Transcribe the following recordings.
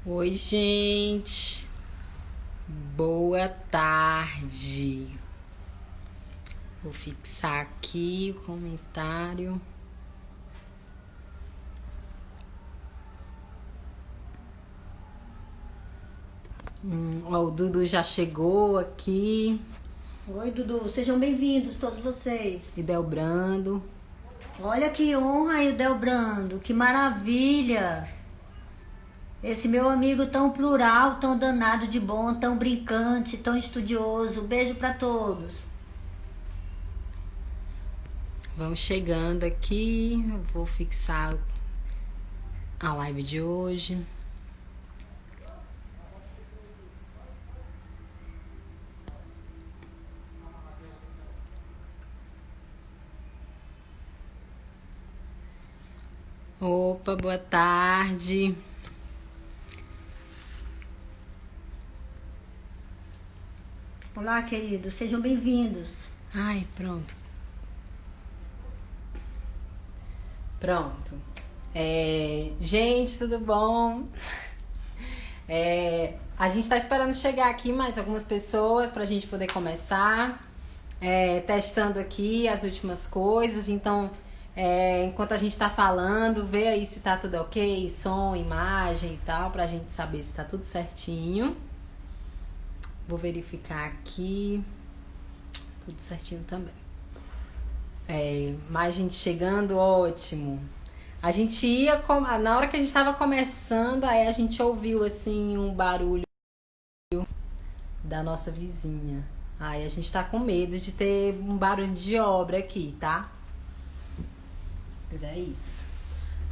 Oi, gente. Boa tarde. Vou fixar aqui o comentário. Ó, o Dudu já chegou aqui. Oi, Dudu. Sejam bem-vindos todos vocês. E Delbrando. Olha que honra, Delbrando. Que maravilha. Esse meu amigo tão plural, tão danado de bom, tão brincante, tão estudioso. Beijo pra todos. Vamos chegando aqui. Eu vou fixar a live de hoje. Opa, boa tarde. Olá, queridos. Sejam bem-vindos. Ai, pronto. Pronto. Gente, tudo bom? A gente tá esperando chegar aqui mais algumas pessoas pra gente poder começar. Testando aqui as últimas coisas. Então, enquanto a gente tá falando, vê aí se tá tudo ok, som, imagem e tal, pra gente saber se tá tudo certinho. Vou verificar aqui. Tudo certinho também. Mais gente chegando, ótimo. A gente ia, na hora que a gente tava começando, aí a gente ouviu assim um barulho da nossa vizinha. Aí a gente tá com medo de ter um barulho de obra aqui, tá? Mas é isso.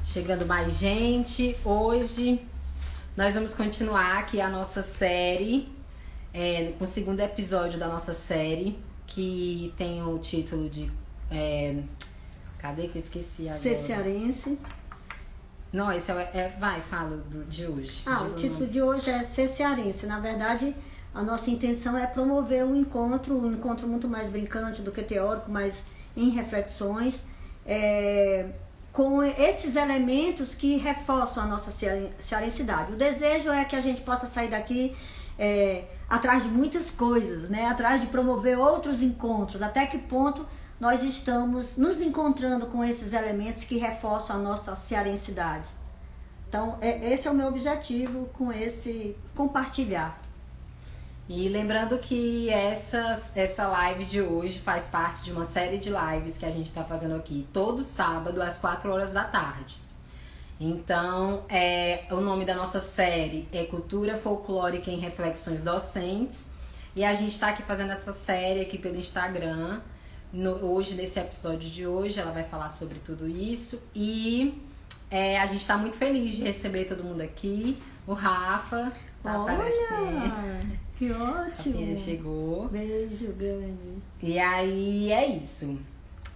Chegando mais gente. Hoje nós vamos continuar aqui a nossa série, com o segundo episódio da nossa série, que tem o título de... cadê que eu esqueci agora? Ser cearense. Não, esse vai, fala de hoje. O título de hoje é Ser cearense. Na verdade, a nossa intenção é promover um encontro muito mais brincante do que teórico, mas em reflexões, com esses elementos que reforçam a nossa cearensidade. O desejo é que a gente possa sair daqui atrás de muitas coisas, né? Atrás de promover outros encontros. Até que ponto nós estamos nos encontrando com esses elementos que reforçam a nossa cearensidade. Então, esse é o meu objetivo com esse compartilhar. E lembrando que essa live de hoje faz parte de uma série de lives que a gente está fazendo aqui todo sábado às 4 horas da tarde. Então, o nome da nossa série é Cultura Folclórica em Reflexões Docentes. E a gente está aqui fazendo essa série aqui pelo Instagram. Hoje, nesse episódio de hoje, ela vai falar sobre tudo isso. E a gente está muito feliz de receber todo mundo aqui. O Rafa tá aparecendo. Que ótimo! A Pinha chegou. Beijo grande. E aí, é isso.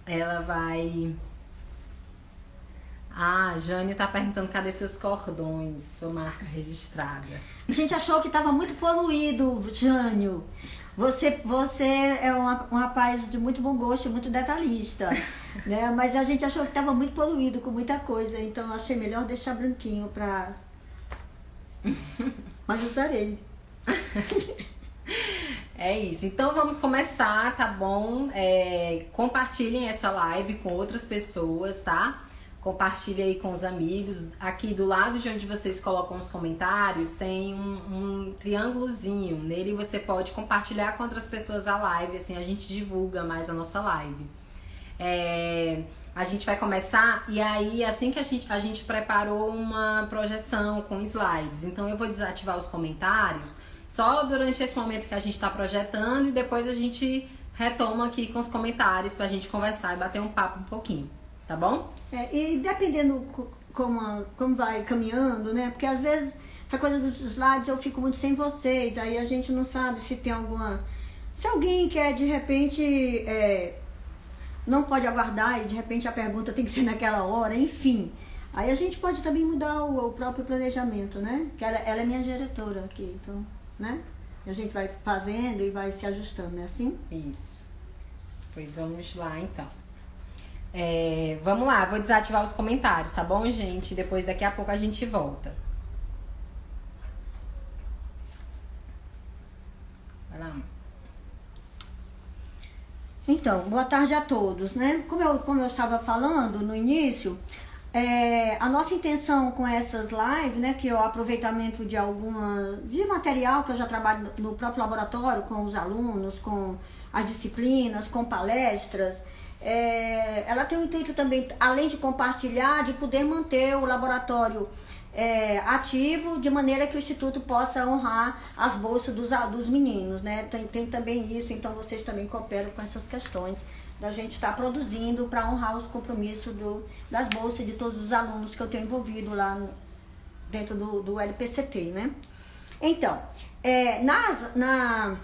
Ela vai... Jânio tá perguntando cadê seus cordões, sua marca registrada. A gente achou que estava muito poluído, Jânio. Você é um rapaz de muito bom gosto, muito detalhista, né? Mas a gente achou que estava muito poluído com muita coisa, então achei melhor deixar branquinho pra... Mas usarei. É isso, então vamos começar, tá bom? Compartilhem essa live com outras pessoas, tá? Compartilhe aí com os amigos. Aqui do lado de onde vocês colocam os comentários tem um triângulozinho. Nele você pode compartilhar com outras pessoas a live, assim a gente divulga mais a nossa live. A gente vai começar e aí assim que a gente preparou uma projeção com slides. Então eu vou desativar os comentários só durante esse momento que a gente está projetando e depois a gente retoma aqui com os comentários pra gente conversar e bater um papo um pouquinho. Tá bom? E dependendo como vai caminhando, né? Porque às vezes essa coisa dos slides eu fico muito sem vocês, aí a gente não sabe se tem alguma... Se alguém quer de repente não pode aguardar e de repente a pergunta tem que ser naquela hora, enfim. Aí a gente pode também mudar o próprio planejamento, né? Que ela é minha diretora aqui, então, né? A gente vai fazendo e vai se ajustando, não é assim? Isso. Pois vamos lá então. Vamos lá, vou desativar os comentários, tá bom, gente? Depois daqui a pouco a gente volta. Vai lá. Então, boa tarde a todos, né? Como eu estava falando no início, a nossa intenção com essas lives, né, que é o aproveitamento de material que eu já trabalho no próprio laboratório, com os alunos, com as disciplinas, com palestras, ela tem o intuito também, além de compartilhar, de poder manter o laboratório ativo, de maneira que o Instituto possa honrar as bolsas dos meninos, né? Tem também isso, então vocês também cooperam com essas questões da gente estar produzindo para honrar os compromissos das bolsas de todos os alunos que eu tenho envolvido lá dentro do LPCT, né? Então, na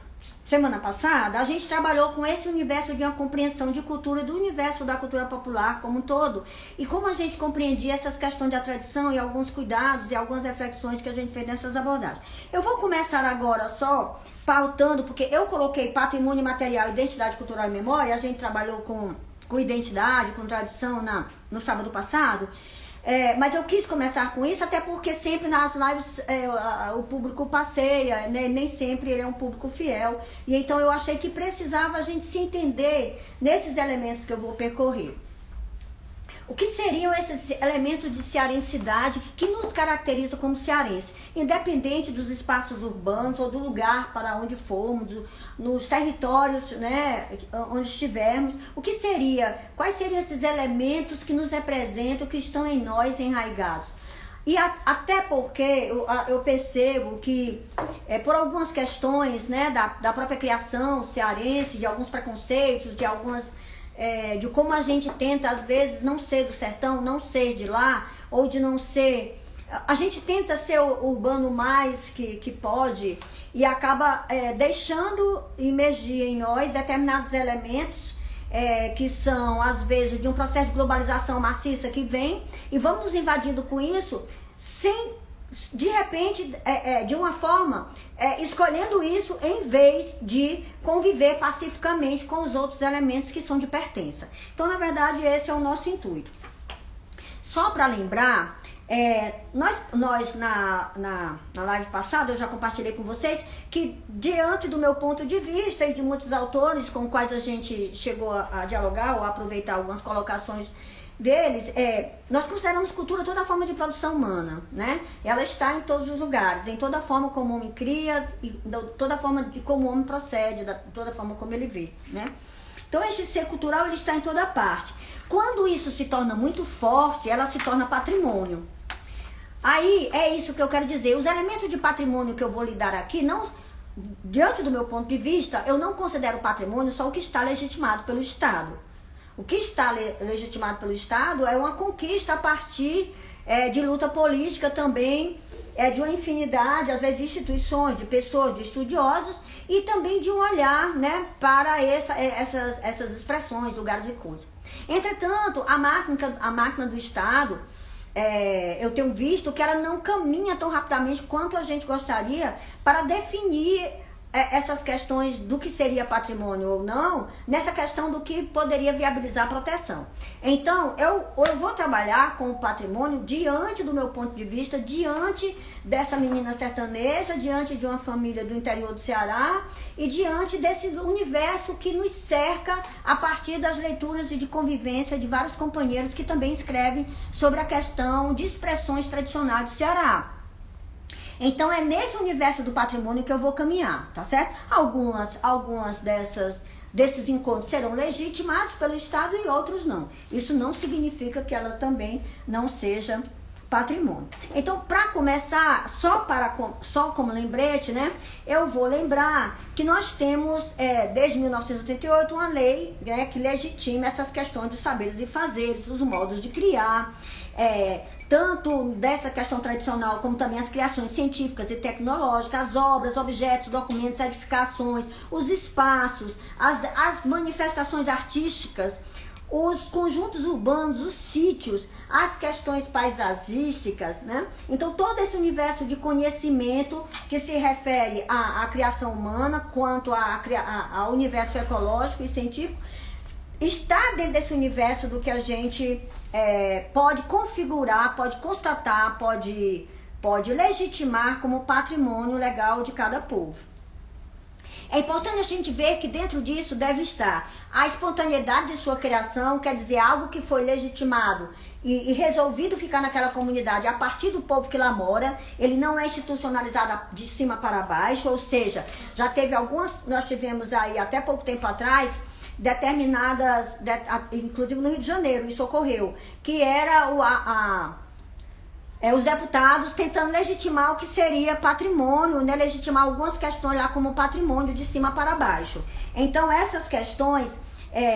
semana passada, a gente trabalhou com esse universo de uma compreensão de cultura, do universo da cultura popular como um todo, e como a gente compreendia essas questões da tradição e alguns cuidados e algumas reflexões que a gente fez nessas abordagens. Eu vou começar agora só pautando, porque eu coloquei patrimônio material, identidade cultural e memória, a gente trabalhou com identidade, com tradição no sábado passado, mas eu quis começar com isso, até porque sempre nas lives o público passeia, né? Nem sempre ele é um público fiel. E então eu achei que precisava a gente se entender nesses elementos que eu vou percorrer. O que seriam esses elementos de cearensidade que nos caracterizam como cearense, independente dos espaços urbanos ou do lugar para onde formos, nos territórios, né, onde estivermos? Quais seriam esses elementos que nos representam, que estão em nós enraigados? E até porque eu percebo que por algumas questões, né, da própria criação cearense, de alguns preconceitos, de como a gente tenta, às vezes, não ser do sertão, não ser de lá, ou de não ser... A gente tenta ser o urbano mais que pode e acaba deixando emergir em nós determinados elementos que são, às vezes, de um processo de globalização maciça que vem, e vamos nos invadindo com isso sem... de repente, de uma forma, escolhendo isso em vez de conviver pacificamente com os outros elementos que são de pertença. Então, na verdade, esse é o nosso intuito. Só para lembrar, nós na live passada, eu já compartilhei com vocês, que diante do meu ponto de vista e de muitos autores com os quais a gente chegou a dialogar ou a aproveitar algumas colocações deles, nós consideramos cultura toda a forma de produção humana, né? Ela está em todos os lugares, em toda a forma como o homem cria, e toda a forma de como o homem procede, toda a forma como ele vê, né? Então, este ser cultural, ele está em toda parte. Quando isso se torna muito forte, ela se torna patrimônio. Aí, é isso que eu quero dizer. Os elementos de patrimônio que eu vou lidar aqui, não, diante do meu ponto de vista, eu não considero patrimônio só o que está legitimado pelo Estado. O que está legitimado pelo Estado é uma conquista a partir de luta política também, de uma infinidade, às vezes, de instituições, de pessoas, de estudiosos, e também de um olhar, né, para essas expressões, lugares e coisas. Entretanto, a máquina do Estado, eu tenho visto que ela não caminha tão rapidamente quanto a gente gostaria para definir essas questões do que seria patrimônio ou não, nessa questão do que poderia viabilizar a proteção. Então, eu vou trabalhar com o patrimônio diante do meu ponto de vista, diante dessa menina sertaneja, diante de uma família do interior do Ceará e diante desse universo que nos cerca a partir das leituras e de convivência de vários companheiros que também escrevem sobre a questão de expressões tradicionais do Ceará. Então, é nesse universo do patrimônio que eu vou caminhar, tá certo? Algumas desses encontros serão legitimados pelo Estado e outros não. Isso não significa que ela também não seja patrimônio. Então, para começar, só como lembrete, né? Eu vou lembrar que nós temos, desde 1988, uma lei, né, que legitima essas questões dos saberes e fazeres, os modos de criar, tanto dessa questão tradicional, como também as criações científicas e tecnológicas, as obras, objetos, documentos, edificações, os espaços, as manifestações artísticas, os conjuntos urbanos, os sítios, as questões paisagísticas, né? Então, todo esse universo de conhecimento que se refere à criação humana, quanto ao universo ecológico e científico, está dentro desse universo do que a gente pode configurar, pode constatar, pode legitimar como patrimônio legal de cada povo. É importante a gente ver que dentro disso deve estar a espontaneidade de sua criação, quer dizer, algo que foi legitimado e resolvido ficar naquela comunidade a partir do povo que lá mora. Ele não é institucionalizado de cima para baixo, ou seja, já teve nós tivemos aí até pouco tempo atrás, determinadas, inclusive no Rio de Janeiro, isso ocorreu, que era os deputados tentando legitimar o que seria patrimônio, né, legitimar algumas questões lá como patrimônio de cima para baixo. Então essas questões,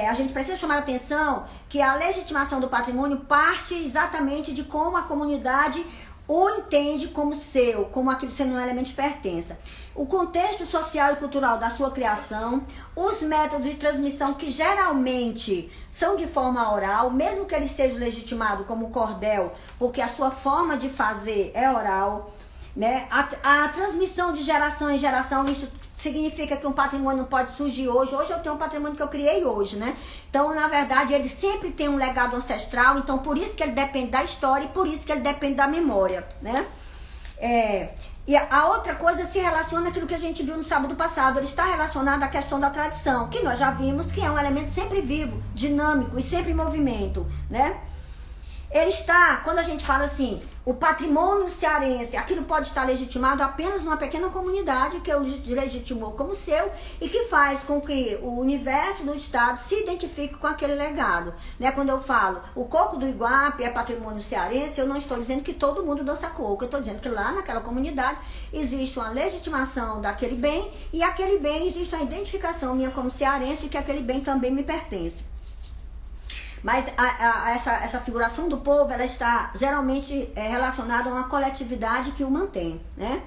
a gente precisa chamar a atenção que a legitimação do patrimônio parte exatamente de como a comunidade o entende como seu, como aquilo sendo um elemento de pertença. O contexto social e cultural da sua criação, os métodos de transmissão que geralmente são de forma oral, mesmo que ele seja legitimado como cordel, porque a sua forma de fazer é oral, né? A transmissão de geração em geração, isso significa que um patrimônio não pode surgir hoje. Hoje eu tenho um patrimônio que eu criei hoje, né? Então, na verdade, ele sempre tem um legado ancestral, então por isso que ele depende da história e por isso que ele depende da memória, né? E a outra coisa se relaciona àquilo que a gente viu no sábado passado. Ele está relacionado à questão da tradição, que nós já vimos que é um elemento sempre vivo, dinâmico e sempre em movimento, né? Ele está, quando a gente fala assim, o patrimônio cearense, aquilo pode estar legitimado apenas numa pequena comunidade que o legitimou como seu e que faz com que o universo do estado se identifique com aquele legado, né? Quando eu falo o coco do Iguape é patrimônio cearense, eu não estou dizendo que todo mundo dança coco, eu estou dizendo que lá naquela comunidade existe uma legitimação daquele bem e aquele bem existe uma identificação minha como cearense de que aquele bem também me pertence. Mas essa figuração do povo, ela está geralmente relacionada a uma coletividade que o mantém, né?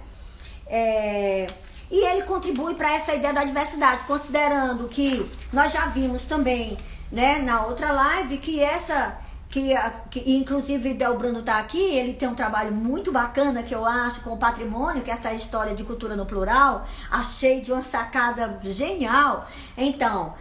E ele contribui para essa ideia da diversidade, considerando que nós já vimos também, né, na outra live, que inclusive o Bruno está aqui, ele tem um trabalho muito bacana, que eu acho, com o patrimônio, que é essa história de cultura no plural, achei de uma sacada genial. Então,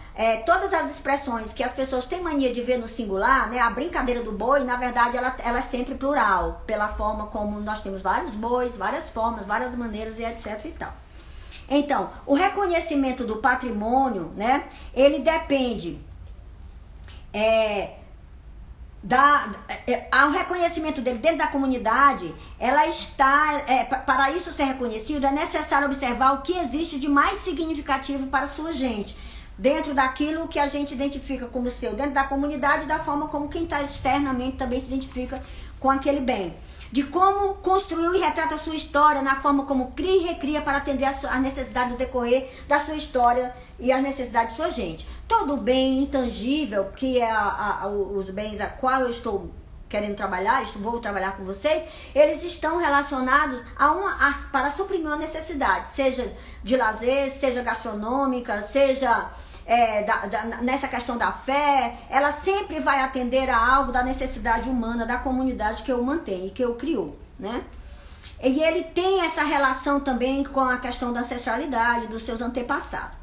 todas as expressões que as pessoas têm mania de ver no singular, né, a brincadeira do boi, na verdade, ela é sempre plural, pela forma como nós temos vários bois, várias formas, várias maneiras e etc e tal. Então, o reconhecimento do patrimônio, né, ele depende... ao reconhecimento dele dentro da comunidade, ela está, para isso ser reconhecido, é necessário observar o que existe de mais significativo para a sua gente, dentro daquilo que a gente identifica como seu, dentro da comunidade, da forma como quem está externamente também se identifica com aquele bem. De como construiu e retrata a sua história, na forma como cria e recria para atender a necessidade do decorrer da sua história e a necessidade de sua gente. Todo bem intangível, que é os bens a qual eu estou querendo trabalhar, vou trabalhar com vocês, eles estão relacionados para suprimir uma necessidade, seja de lazer, seja gastronômica, seja... nessa questão da fé, ela sempre vai atender a algo da necessidade humana da comunidade que eu mantenho e que eu criou, né? E ele tem essa relação também com a questão da ancestralidade, dos seus antepassados.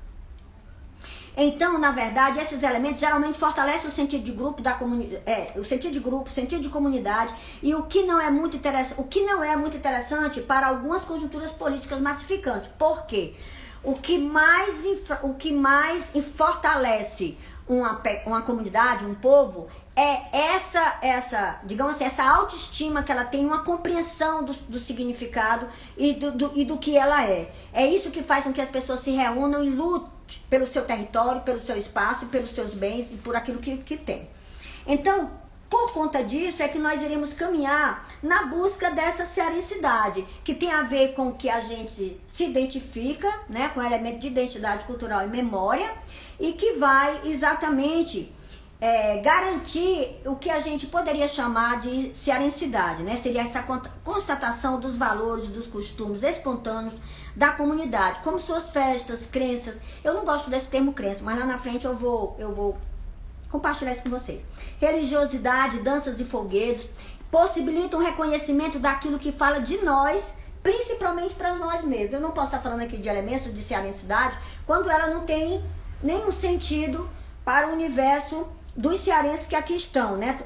Então, na verdade, esses elementos geralmente fortalecem o sentido de grupo da comunidade, o sentido de grupo, o sentido de comunidade, e o que não é muito interessante para algumas conjunturas políticas massificantes. Por quê? O que mais fortalece uma comunidade, um povo, é digamos assim, essa autoestima que ela tem, uma compreensão do significado e do que ela é. É isso que faz com que as pessoas se reúnam e lutem pelo seu território, pelo seu espaço, pelos seus bens e por aquilo que tem. Então, por conta disso é que nós iremos caminhar na busca dessa cearensidade, que tem a ver com o que a gente se identifica, né, com o elemento de identidade cultural e memória, e que vai exatamente garantir o que a gente poderia chamar de cearensidade, né? Seria essa constatação dos valores, dos costumes espontâneos da comunidade, como suas festas, crenças. Eu não gosto desse termo crença, mas lá na frente eu vou compartilhar isso com vocês. Religiosidade, danças e folguedos possibilitam o reconhecimento daquilo que fala de nós, principalmente para nós mesmos. Eu não posso estar falando aqui de elementos de cearensidade quando ela não tem nenhum sentido para o universo dos cearenses que aqui estão, né,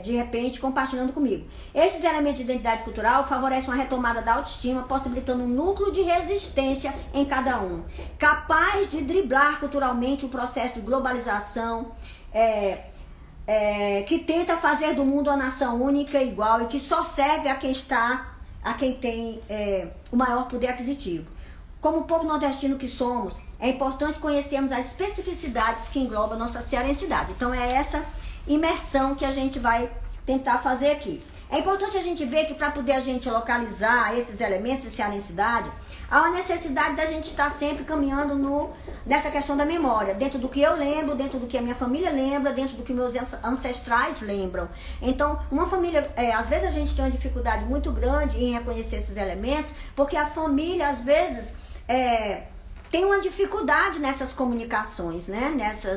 de repente compartilhando comigo. Esses elementos de identidade cultural favorecem uma retomada da autoestima, possibilitando um núcleo de resistência em cada um, capaz de driblar culturalmente o processo de globalização, que tenta fazer do mundo uma nação única e igual e que só serve a quem tem o maior poder aquisitivo. Como povo nordestino que somos, é importante conhecermos as especificidades que englobam a nossa cearensidade. Então é essa imersão que a gente vai tentar fazer aqui. É importante a gente ver que para poder a gente localizar esses elementos de cearensidade, há uma necessidade da gente estar sempre caminhando nessa questão da memória, dentro do que eu lembro, dentro do que a minha família lembra, dentro do que meus ancestrais lembram. Então, uma família, às vezes a gente tem uma dificuldade muito grande em reconhecer esses elementos, porque a família, às vezes, tem uma dificuldade nessas comunicações, né?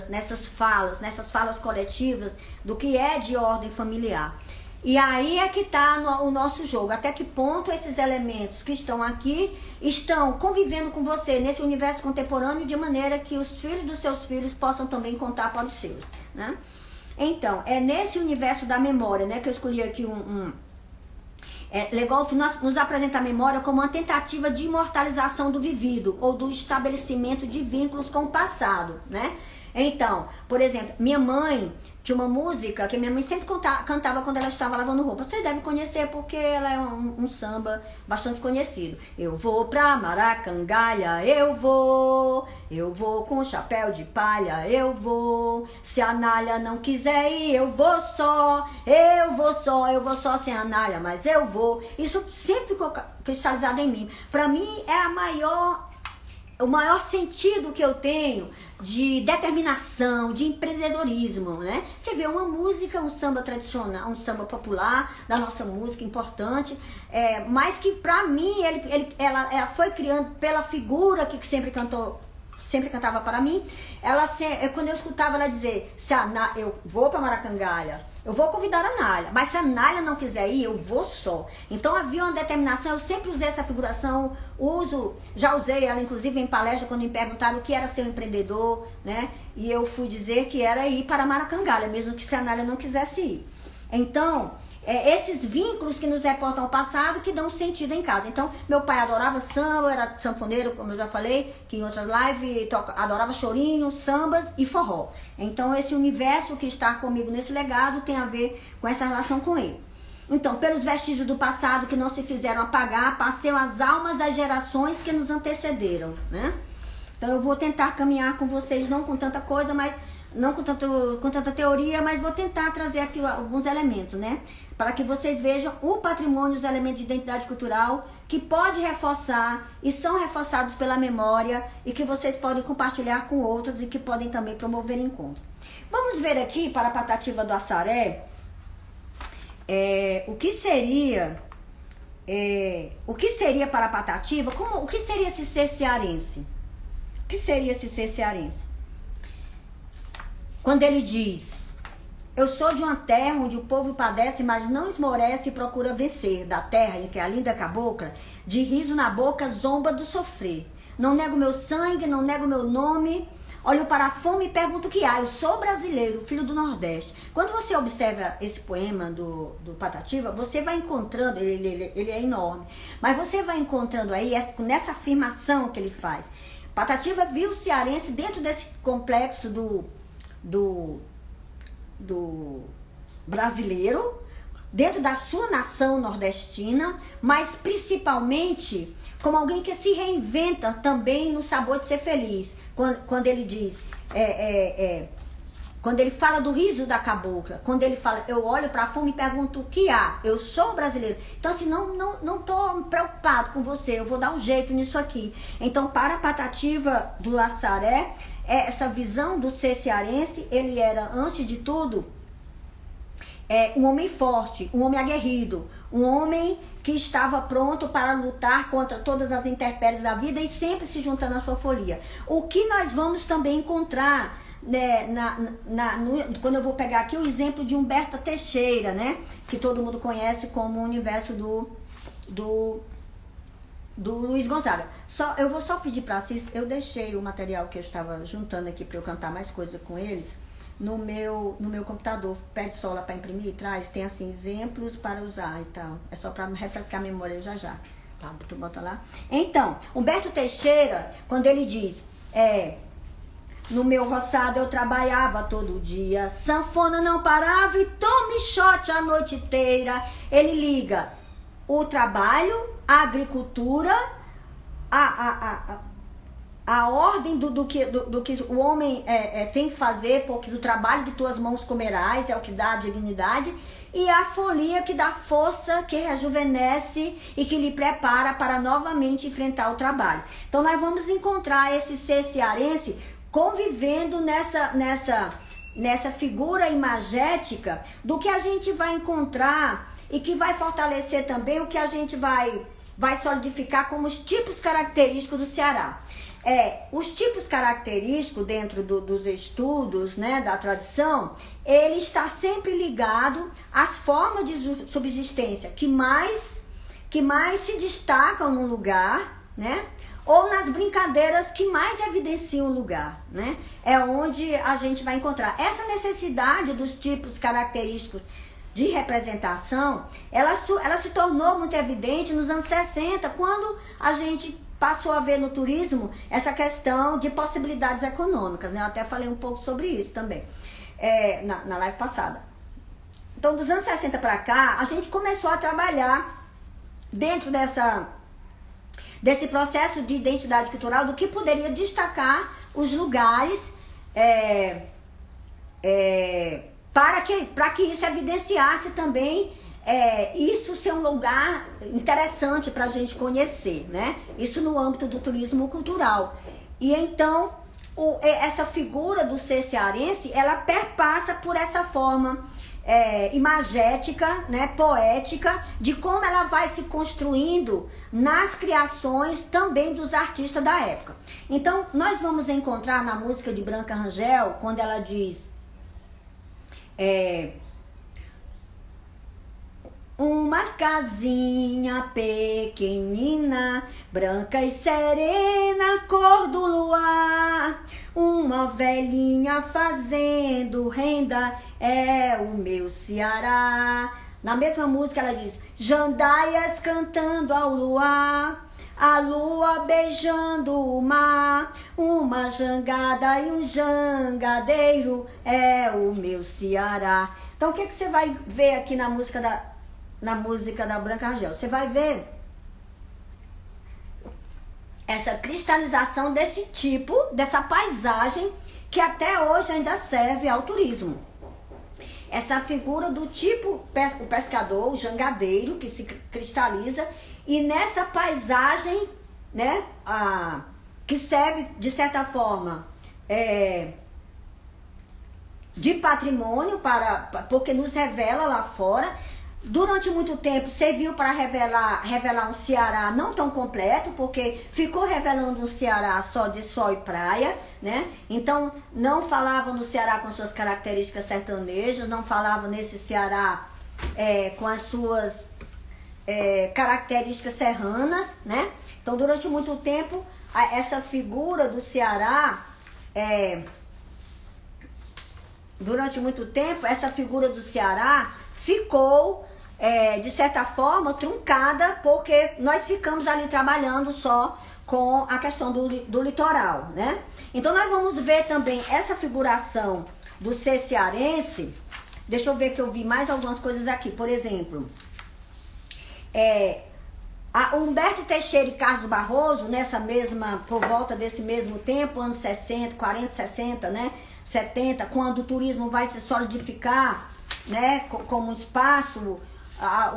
nessas falas coletivas do que é de ordem familiar. E aí é que está o nosso jogo. Até que ponto esses elementos que estão aqui estão convivendo com você nesse universo contemporâneo de maneira que os filhos dos seus filhos possam também contar para os seus, né? Então, é nesse universo da memória, né, que eu escolhi aqui legal nos apresentar a memória como uma tentativa de imortalização do vivido ou do estabelecimento de vínculos com o passado, né? Então, por exemplo, minha mãe tinha uma música que minha mãe sempre cantava quando ela estava lavando roupa. Vocês devem conhecer porque ela é um samba bastante conhecido. Eu vou pra Maracangalha, eu vou com chapéu de palha, eu vou. Se a Nália não quiser ir, eu vou só sem a Nália, mas eu vou. Isso sempre ficou cristalizado em mim. Pra mim é o maior sentido que eu tenho de determinação, de empreendedorismo, né? Você vê uma música, um samba tradicional, um samba popular da nossa música importante, mas que pra mim ela foi criando pela figura que sempre cantava para mim. Quando eu escutava ela dizer, eu vou para Maracangalha, eu vou convidar a Nália, mas se a Nália não quiser ir, eu vou só. Então havia uma determinação, eu sempre usei essa figuração, já usei ela inclusive em palestra quando me perguntaram o que era ser um empreendedor, né? E eu fui dizer que era ir para Maracangalha, mesmo que se a Nália não quisesse ir. Então, esses vínculos que nos reportam ao passado que dão sentido em casa. Então, meu pai adorava samba, era sanfoneiro, como eu já falei, que em outras lives, adorava chorinho, sambas e forró. Então, esse universo que está comigo nesse legado tem a ver com essa relação com ele. Então, pelos vestígios do passado que não se fizeram apagar, passeiam as almas das gerações que nos antecederam, né? Então, eu vou tentar caminhar com vocês, não com tanta coisa, mas não com tanta teoria, mas vou tentar trazer aqui alguns elementos, né? Para que vocês vejam o patrimônio, os elementos de identidade cultural que pode reforçar e são reforçados pela memória e que vocês podem compartilhar com outros e que podem também promover encontro. Vamos ver aqui para a Patativa do Assaré o que seria para a Patativa, o que seria esse ser cearense? O que seria esse ser cearense? Quando ele diz: eu sou de uma terra onde o povo padece, mas não esmorece e procura vencer. Da terra em que a linda cabocla, de riso na boca, zomba do sofrer. Não nego meu sangue, não nego meu nome. Olho para a fome e pergunto o que há. Eu sou brasileiro, filho do Nordeste. Quando você observa esse poema do Patativa, você vai encontrando, ele é enorme, mas você vai encontrando aí, nessa afirmação que ele faz. Patativa viu o cearense dentro desse complexo do brasileiro, dentro da sua nação nordestina, mas principalmente como alguém que se reinventa também no sabor de ser feliz. Quando ele diz, quando ele fala do riso da cabocla, quando ele fala, eu olho para a fome e pergunto o que há, eu sou brasileiro. Então assim, não tô preocupado com você, eu vou dar um jeito nisso aqui. Então, para a Patativa do Assaré, essa visão do ser cearense, ele era, antes de tudo, um homem forte, um homem aguerrido, um homem que estava pronto para lutar contra todas as intempéries da vida e sempre se juntando à sua folia. O que nós vamos também encontrar, né, quando eu vou pegar aqui o exemplo de Humberto Teixeira, né, que todo mundo conhece como o universo do Luiz Gonzaga. Eu vou só pedir para Assis, eu deixei o material que eu estava juntando aqui para eu cantar mais coisa com eles, no meu computador, pede só lá para imprimir, traz, tem assim, exemplos para usar e tal. É só para refrescar a memória já já. Tá, tu bota lá. Então, Humberto Teixeira, quando ele diz, no meu roçado eu trabalhava todo dia, sanfona não parava e tome shot a noite inteira. Ele liga o trabalho, a agricultura, a ordem do que o homem tem que fazer, porque do trabalho de tuas mãos comerás, é o que dá a dignidade, e a folia que dá força, que rejuvenesce e que lhe prepara para novamente enfrentar o trabalho. Então nós vamos encontrar esse ser cearense convivendo nessa figura imagética do que a gente vai encontrar e que vai fortalecer também o que a gente vai solidificar como os tipos característicos do Ceará. Os tipos característicos dentro dos estudos, né, da tradição, ele está sempre ligado às formas de subsistência que mais se destacam no lugar, né, ou nas brincadeiras que mais evidenciam o lugar, né? É onde a gente vai encontrar essa necessidade dos tipos característicos de representação. Ela se tornou muito evidente nos anos 60, quando a gente passou a ver no turismo essa questão de possibilidades econômicas, né? Eu até falei um pouco sobre isso também na live passada. Então, dos anos 60 para cá, a gente começou a trabalhar dentro desse processo de identidade cultural, do que poderia destacar os lugares para que isso evidenciasse também isso ser um lugar interessante para a gente conhecer, né? Isso no âmbito do turismo cultural. E então, essa figura do ser cearense, ela perpassa por essa forma imagética, né, poética, de como ela vai se construindo nas criações também dos artistas da época. Então, nós vamos encontrar na música de Branca Rangel, quando ela diz uma casinha pequenina, branca e serena, cor do luar, uma velhinha fazendo renda, é o meu Ceará. Na mesma música ela diz, jandaias cantando ao luar, a lua beijando o mar, uma jangada e um jangadeiro, é o meu Ceará. Então o que você vai ver aqui na música da Branca Rangel? Você vai ver essa cristalização desse tipo, dessa paisagem que até hoje ainda serve ao turismo. Essa figura do tipo o pescador, o jangadeiro, que se cristaliza, e nessa paisagem, né, que serve de certa forma de patrimônio, porque nos revela lá fora. Durante muito tempo serviu para revelar um Ceará não tão completo, porque ficou revelando um Ceará só de sol e praia, né? Então não falava no Ceará com suas características sertanejas, não falava nesse Ceará com as suas características serranas, né? Então durante muito tempo essa figura do Ceará ficou de certa forma truncada, porque nós ficamos ali trabalhando só com a questão do litoral, né? Então nós vamos ver também essa figuração do ser cearense. Deixa eu ver que eu vi mais algumas coisas aqui. Por exemplo, Humberto Teixeira e Carlos Barroso, por volta desse mesmo tempo, anos 60, 40, 60, né? 70, quando o turismo vai se solidificar, né, como um espaço,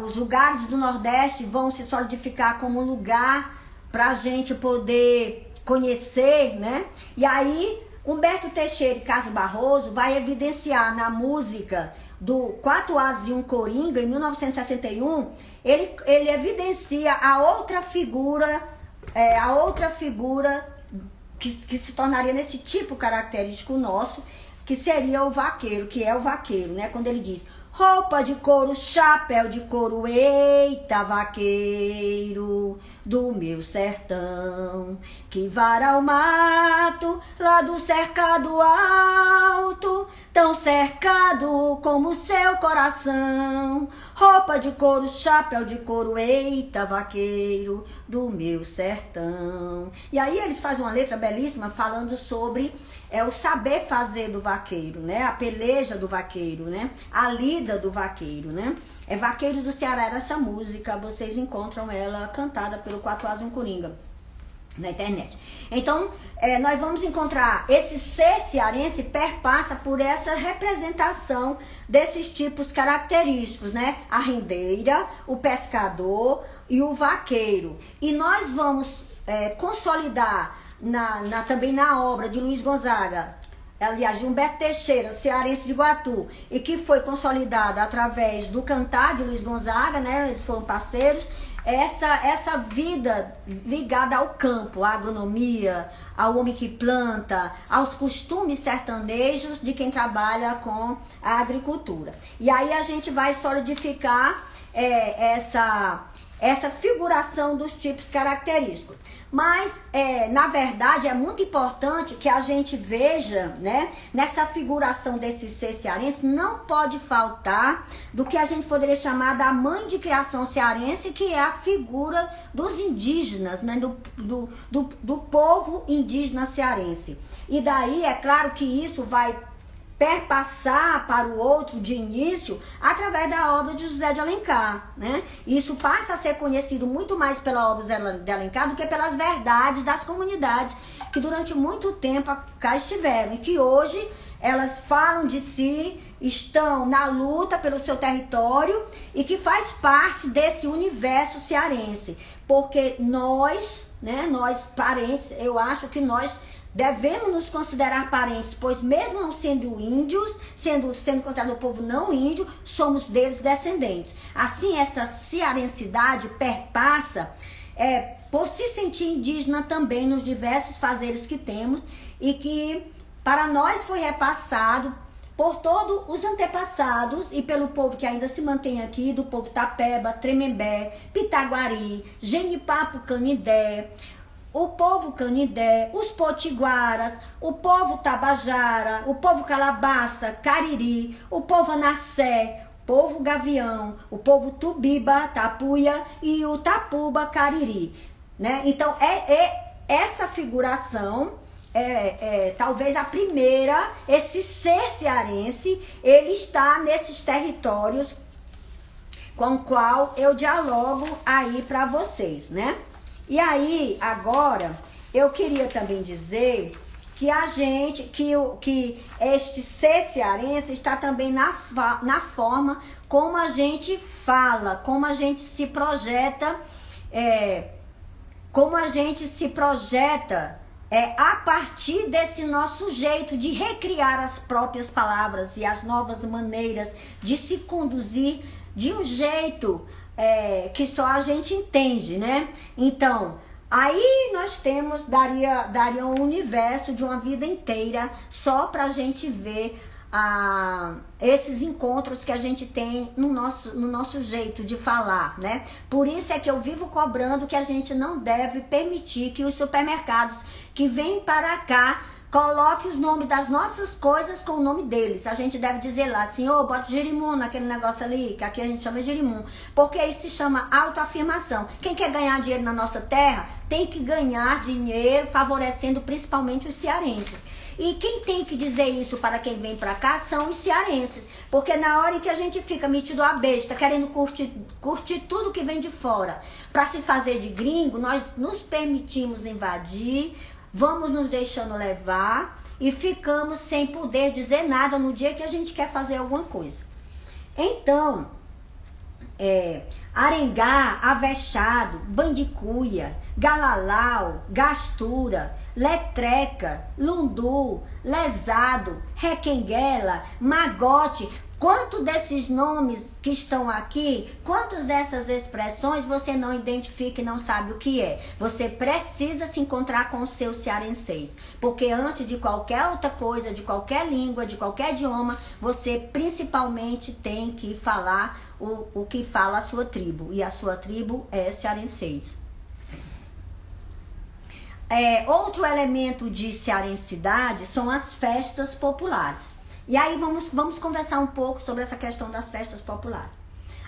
os lugares do Nordeste vão se solidificar como um lugar para a gente poder conhecer, né? E aí, Humberto Teixeira e Carlos Barroso vai evidenciar na música do Quatro Asas e um Coringa, em 1961, ele evidencia a outra figura que se tornaria nesse tipo característico nosso, que seria o vaqueiro, que é o vaqueiro, né? Quando ele diz, roupa de couro, chapéu de couro, eita vaqueiro do meu sertão, que vara o mato lá do cercado alto, tão cercado como seu coração. Roupa de couro, chapéu de couro, eita, vaqueiro do meu sertão. E aí eles fazem uma letra belíssima falando sobre o saber fazer do vaqueiro, né? A peleja do vaqueiro, né? A lida do vaqueiro, né? É Vaqueiro do Ceará, era essa música, vocês encontram ela cantada pelo Quatro Asas um Coringa na internet. Então, nós vamos encontrar esse ser cearense perpassa por essa representação desses tipos característicos, né? A rendeira, o pescador e o vaqueiro. E nós vamos consolidar também na obra de Luiz Gonzaga, aliás, de Humberto Teixeira, cearense de Iguatu, e que foi consolidada através do cantar de Luiz Gonzaga, né? Eles foram parceiros. Essa vida ligada ao campo, à agronomia, ao homem que planta, aos costumes sertanejos de quem trabalha com a agricultura. E aí a gente vai solidificar essa figuração dos tipos característicos. Mas, na verdade, é muito importante que a gente veja, né, nessa figuração desse ser cearense, não pode faltar do que a gente poderia chamar da mãe de criação cearense, que é a figura dos indígenas, né, do povo indígena cearense. E daí, é claro que isso vai perpassar para o outro de início através da obra de José de Alencar, né? Isso passa a ser conhecido muito mais pela obra de Alencar do que pelas verdades das comunidades que durante muito tempo cá estiveram e que hoje elas falam de si, estão na luta pelo seu território e que faz parte desse universo cearense, porque nós, né, nós parentes, eu acho que nós devemos nos considerar parentes, pois mesmo não sendo índios, sendo considerado o povo não índio, somos deles descendentes. Assim, esta cearensidade perpassa por se sentir indígena também nos diversos fazeres que temos e que para nós foi repassado por todos os antepassados e pelo povo que ainda se mantém aqui, do povo Tapeba, Tremembé, Pitaguari, Genipapo, Canindé, o povo Canindé, os Potiguaras, o povo Tabajara, o povo Calabaça, Cariri, o povo Anassé, o povo Gavião, o povo Tubiba, Tapuia e o Tapuba, Cariri, né? Então, essa figuração talvez a primeira, esse ser cearense, ele está nesses territórios com o qual eu dialogo aí para vocês, né? E aí, agora, eu queria também dizer que que este ser cearense está também na forma como a gente fala, como a gente se projeta, a partir desse nosso jeito de recriar as próprias palavras e as novas maneiras de se conduzir de um jeito que só a gente entende, né? Então, aí nós daria um universo de uma vida inteira só pra gente ver esses encontros que a gente tem no nosso jeito de falar, né? Por isso é que eu vivo cobrando que a gente não deve permitir que os supermercados que vêm para cá coloque os nomes das nossas coisas com o nome deles. A gente deve dizer lá, senhor, bote girimum naquele negócio ali, que aqui a gente chama girimum. Porque isso se chama autoafirmação. Quem quer ganhar dinheiro na nossa terra, tem que ganhar dinheiro favorecendo principalmente os cearenses. E quem tem que dizer isso para quem vem para cá são os cearenses. Porque na hora em que a gente fica metido a besta, querendo curtir tudo que vem de fora, para se fazer de gringo, nós nos permitimos invadir, vamos nos deixando levar e ficamos sem poder dizer nada no dia que a gente quer fazer alguma coisa. Então, Arengá, Avexado, Bandicuia, Galalau, Gastura, Letreca, Lundu, Lesado, Requenguela, Magote. Quantos desses nomes que estão aqui, quantas dessas expressões você não identifica e não sabe o que é? Você precisa se encontrar com o seu cearenseis, porque antes de qualquer outra coisa, de qualquer língua, de qualquer idioma, você principalmente tem que falar o que fala a sua tribo, e a sua tribo é cearenseis. Outro elemento de cearensidade são as festas populares. E aí vamos conversar um pouco sobre essa questão das festas populares.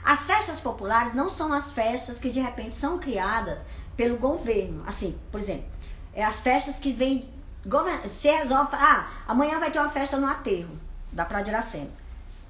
As festas populares não são as festas que de repente são criadas pelo governo. Assim, por exemplo, as festas que vêm... Você resolve, amanhã vai ter uma festa no aterro da Praia de Iracema.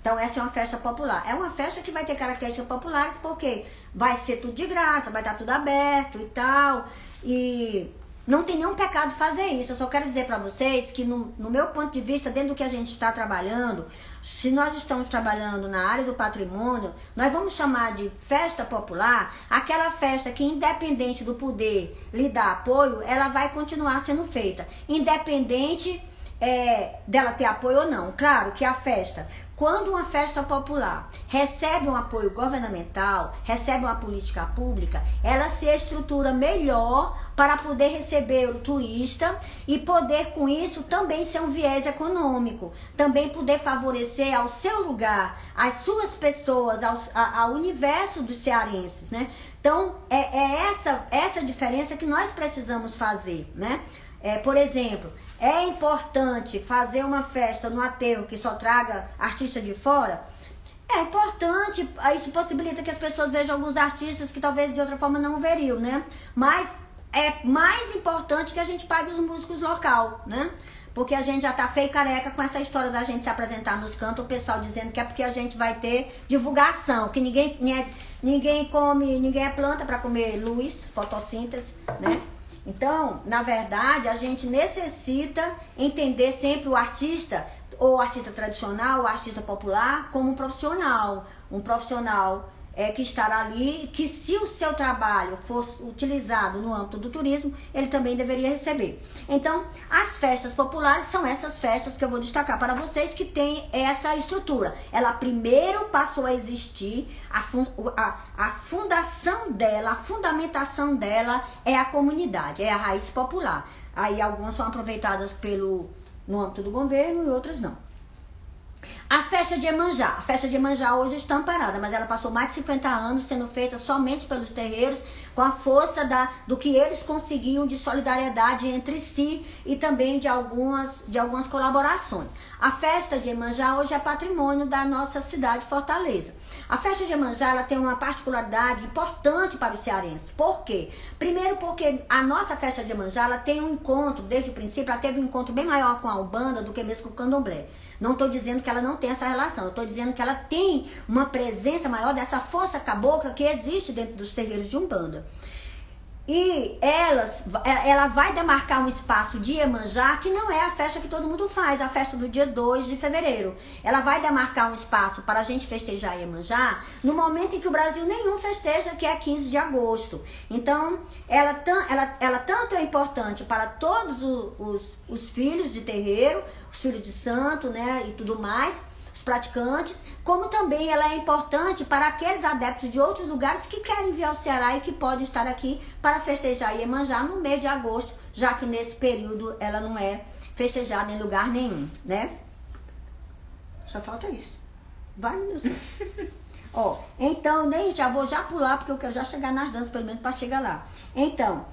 Então essa é uma festa popular. É uma festa que vai ter características populares porque vai ser tudo de graça, vai estar tudo aberto e tal. E não tem nenhum pecado fazer isso. Eu só quero dizer para vocês que no meu ponto de vista, dentro do que a gente está trabalhando, se nós estamos trabalhando na área do patrimônio, nós vamos chamar de festa popular aquela festa que, independente do poder lhe dar apoio, ela vai continuar sendo feita, independente dela ter apoio ou não. Claro que a festa, quando uma festa popular recebe um apoio governamental, recebe uma política pública, ela se estrutura melhor para poder receber o turista e poder com isso também ser um viés econômico, também poder favorecer ao seu lugar, às suas pessoas, ao universo dos cearenses, né? Então essa diferença que nós precisamos fazer, né? Por exemplo, é importante fazer uma festa no aterro que só traga artista de fora? É importante, isso possibilita que as pessoas vejam alguns artistas que talvez de outra forma não veriam, né? Mas é mais importante que a gente pague os músicos local, né? Porque a gente já tá feio e careca com essa história da gente se apresentar nos cantos, o pessoal dizendo que é porque a gente vai ter divulgação, que ninguém come, ninguém é planta para comer luz, fotossíntese, né? Então, na verdade, a gente necessita entender sempre o artista, ou artista tradicional, ou artista popular, como um profissional que estará ali, que se o seu trabalho fosse utilizado no âmbito do turismo, ele também deveria receber. Então, as festas populares são essas festas que eu vou destacar para vocês que tem essa estrutura. Ela primeiro passou a existir, a fundação dela, a fundamentação dela é a comunidade, é a raiz popular. Aí algumas são aproveitadas no âmbito do governo e outras não. A festa de Iemanjá. A festa de Iemanjá hoje está amparada, mas ela passou mais de 50 anos sendo feita somente pelos terreiros, com a força do que eles conseguiam de solidariedade entre si e também de algumas colaborações. A festa de Iemanjá hoje é patrimônio da nossa cidade, Fortaleza. A festa de Iemanjá ela tem uma particularidade importante para os cearenses. Por quê? Primeiro porque a nossa festa de Iemanjá ela tem um encontro, desde o princípio, ela teve um encontro bem maior com a Umbanda do que mesmo com o Candomblé. Não estou dizendo que ela não tem essa relação, eu estou dizendo que ela tem uma presença maior dessa força cabocla que existe dentro dos terreiros de Umbanda. E ela vai demarcar um espaço de Iemanjá que não é a festa que todo mundo faz, a festa do dia 2 de fevereiro. Ela vai demarcar um espaço para a gente festejar Iemanjá no momento em que o Brasil nenhum festeja, que é 15 de agosto. Então, ela tanto é importante para todos os filhos de terreiro, os filhos de santo, né, e tudo mais, os praticantes, como também ela é importante para aqueles adeptos de outros lugares que querem vir ao Ceará e que podem estar aqui para festejar Iemanjá no mês de agosto, já que nesse período ela não é festejada em lugar nenhum, né? Só falta isso. Vai, meu Deus. Então, já vou pular, porque eu quero já chegar nas danças, pelo menos para chegar lá. Então,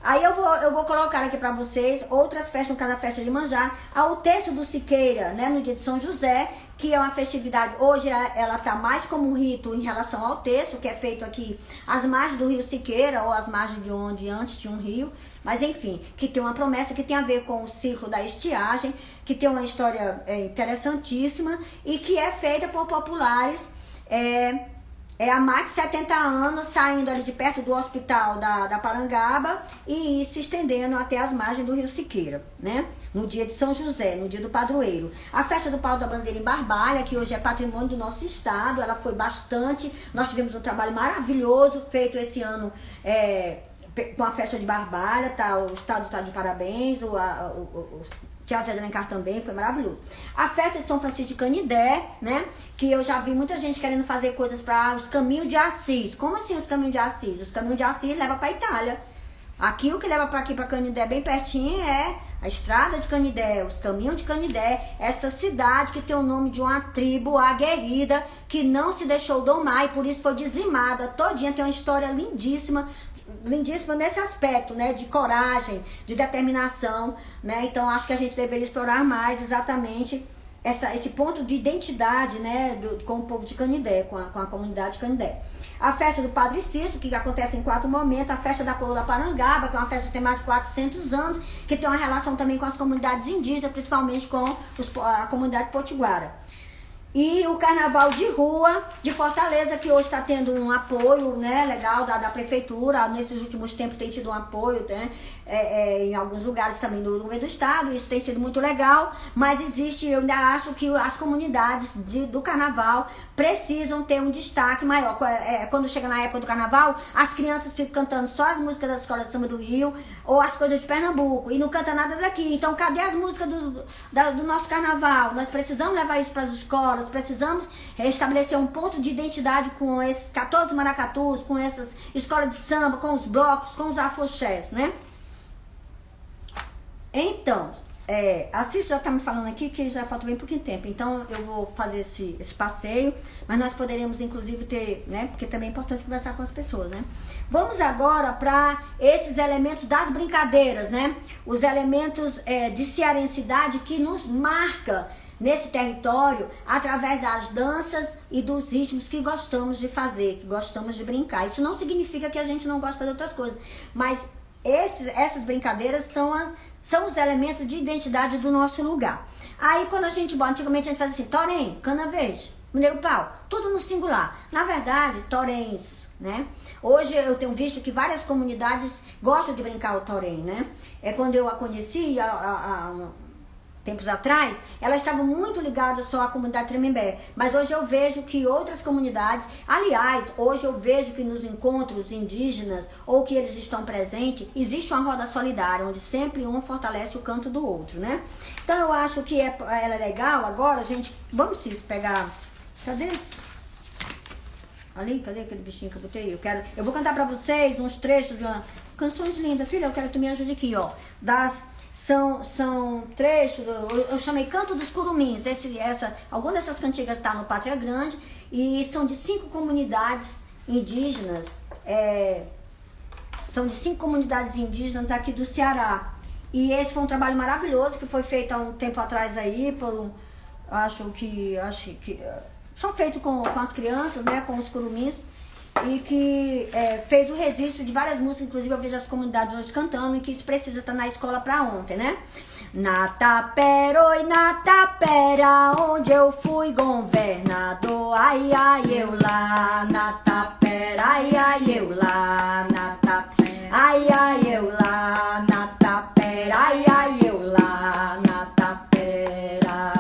aí eu vou colocar aqui para vocês outras festas, no caso da festa de Iemanjá, o Terço do Siqueira, né, no dia de São José, que é uma festividade, hoje ela está mais como um rito em relação ao terço, que é feito aqui às margens do rio Siqueira, ou às margens de onde antes tinha um rio, mas enfim, que tem uma promessa que tem a ver com o ciclo da estiagem, que tem uma história interessantíssima e que é feita por populares há mais de 70 anos, saindo ali de perto do hospital da Parangaba e se estendendo até as margens do rio Siqueira, né? No dia de São José, no dia do padroeiro. A festa do Pau da Bandeira em Barbalha, que hoje é patrimônio do nosso estado, ela foi bastante, nós tivemos um trabalho maravilhoso feito esse ano com a festa de Barbalha, tá? O estado está de parabéns, o Teatro de Alencar também, foi maravilhoso. A festa de São Francisco de Canidé, né? Que eu já vi muita gente querendo fazer coisas para os caminhos de Assis. Como assim os caminhos de Assis? Os caminhos de Assis levam para Itália. Aqui o que leva para aqui, para Canidé, bem pertinho, é a estrada de Canidé, os caminhos de Canidé, essa cidade que tem o nome de uma tribo aguerrida que não se deixou domar e por isso foi dizimada todinha. Tem uma história lindíssima nesse aspecto, né, de coragem, de determinação, né? Então acho que a gente deveria explorar mais exatamente esse ponto de identidade, né, com o povo de Canindé, com a comunidade de Canindé. A festa do Padre Cícero, que acontece em 4 momentos, a festa da Coroa da Parangaba, que é uma festa que tem mais de 400 anos, que tem uma relação também com as comunidades indígenas, principalmente com a comunidade potiguara. E o Carnaval de Rua de Fortaleza, que hoje está tendo um apoio, né, legal da prefeitura. Nesses últimos tempos tem tido um apoio, né, em alguns lugares também do governo do estado. Isso tem sido muito legal, mas eu ainda acho que as comunidades do Carnaval precisam ter um destaque maior. Quando chega na época do Carnaval, as crianças ficam cantando só as músicas da Escola de Samba do Rio ou as coisas de Pernambuco e não canta nada daqui. Então cadê as músicas do nosso Carnaval? Nós precisamos levar isso para as escolas, precisamos estabelecer um ponto de identidade com esses 14 maracatus, com essas escolas de samba, com os blocos, com os afoxés, né? Então, a Cícera já está me falando aqui que já falta bem pouquinho tempo, então eu vou fazer esse passeio, mas nós poderemos inclusive ter, né, porque também é importante conversar com as pessoas, né? Vamos agora para esses elementos das brincadeiras, né? Os elementos de cearensidade que nos marca nesse território através das danças e dos ritmos que gostamos de fazer, que gostamos de brincar. Isso não significa que a gente não gosta de fazer outras coisas, mas essas brincadeiras são os elementos de identidade do nosso lugar. Aí quando a gente bota, antigamente a gente fazia assim, torém, cana verde, mineiro pau, tudo no singular. Na verdade, toréns, né? Hoje eu tenho visto que várias comunidades gostam de brincar o torém, né? Quando eu a conheci, tempos atrás, elas estavam muito ligadas só à comunidade Tremembé, mas hoje eu vejo que outras comunidades, aliás, hoje eu vejo que nos encontros indígenas, ou que eles estão presentes, existe uma roda solidária, onde sempre um fortalece o canto do outro, né? Então eu acho que ela é legal. Agora, gente, vamos pegar, cadê aquele bichinho que eu botei? Eu vou cantar pra vocês uns trechos de canções lindas, filha, eu quero que tu me ajude aqui, ó, São trechos, eu chamei Canto dos Curumins. Alguma dessas cantigas está no Pátria Grande e são de 5 comunidades indígenas, aqui do Ceará. E esse foi um trabalho maravilhoso que foi feito há um tempo atrás aí, acho que só feito com as crianças, né, com os curumins. E que fez o registro de várias músicas, inclusive eu vejo as comunidades hoje cantando, e que isso precisa estar na escola para ontem, né? Na tapera, oi, na tapera, onde eu fui governador, ai, ai, eu lá, na tapera, ai, ai, eu lá, na tapera, ai, ai, eu lá, na tapera, ai, ai, eu lá, na tapera.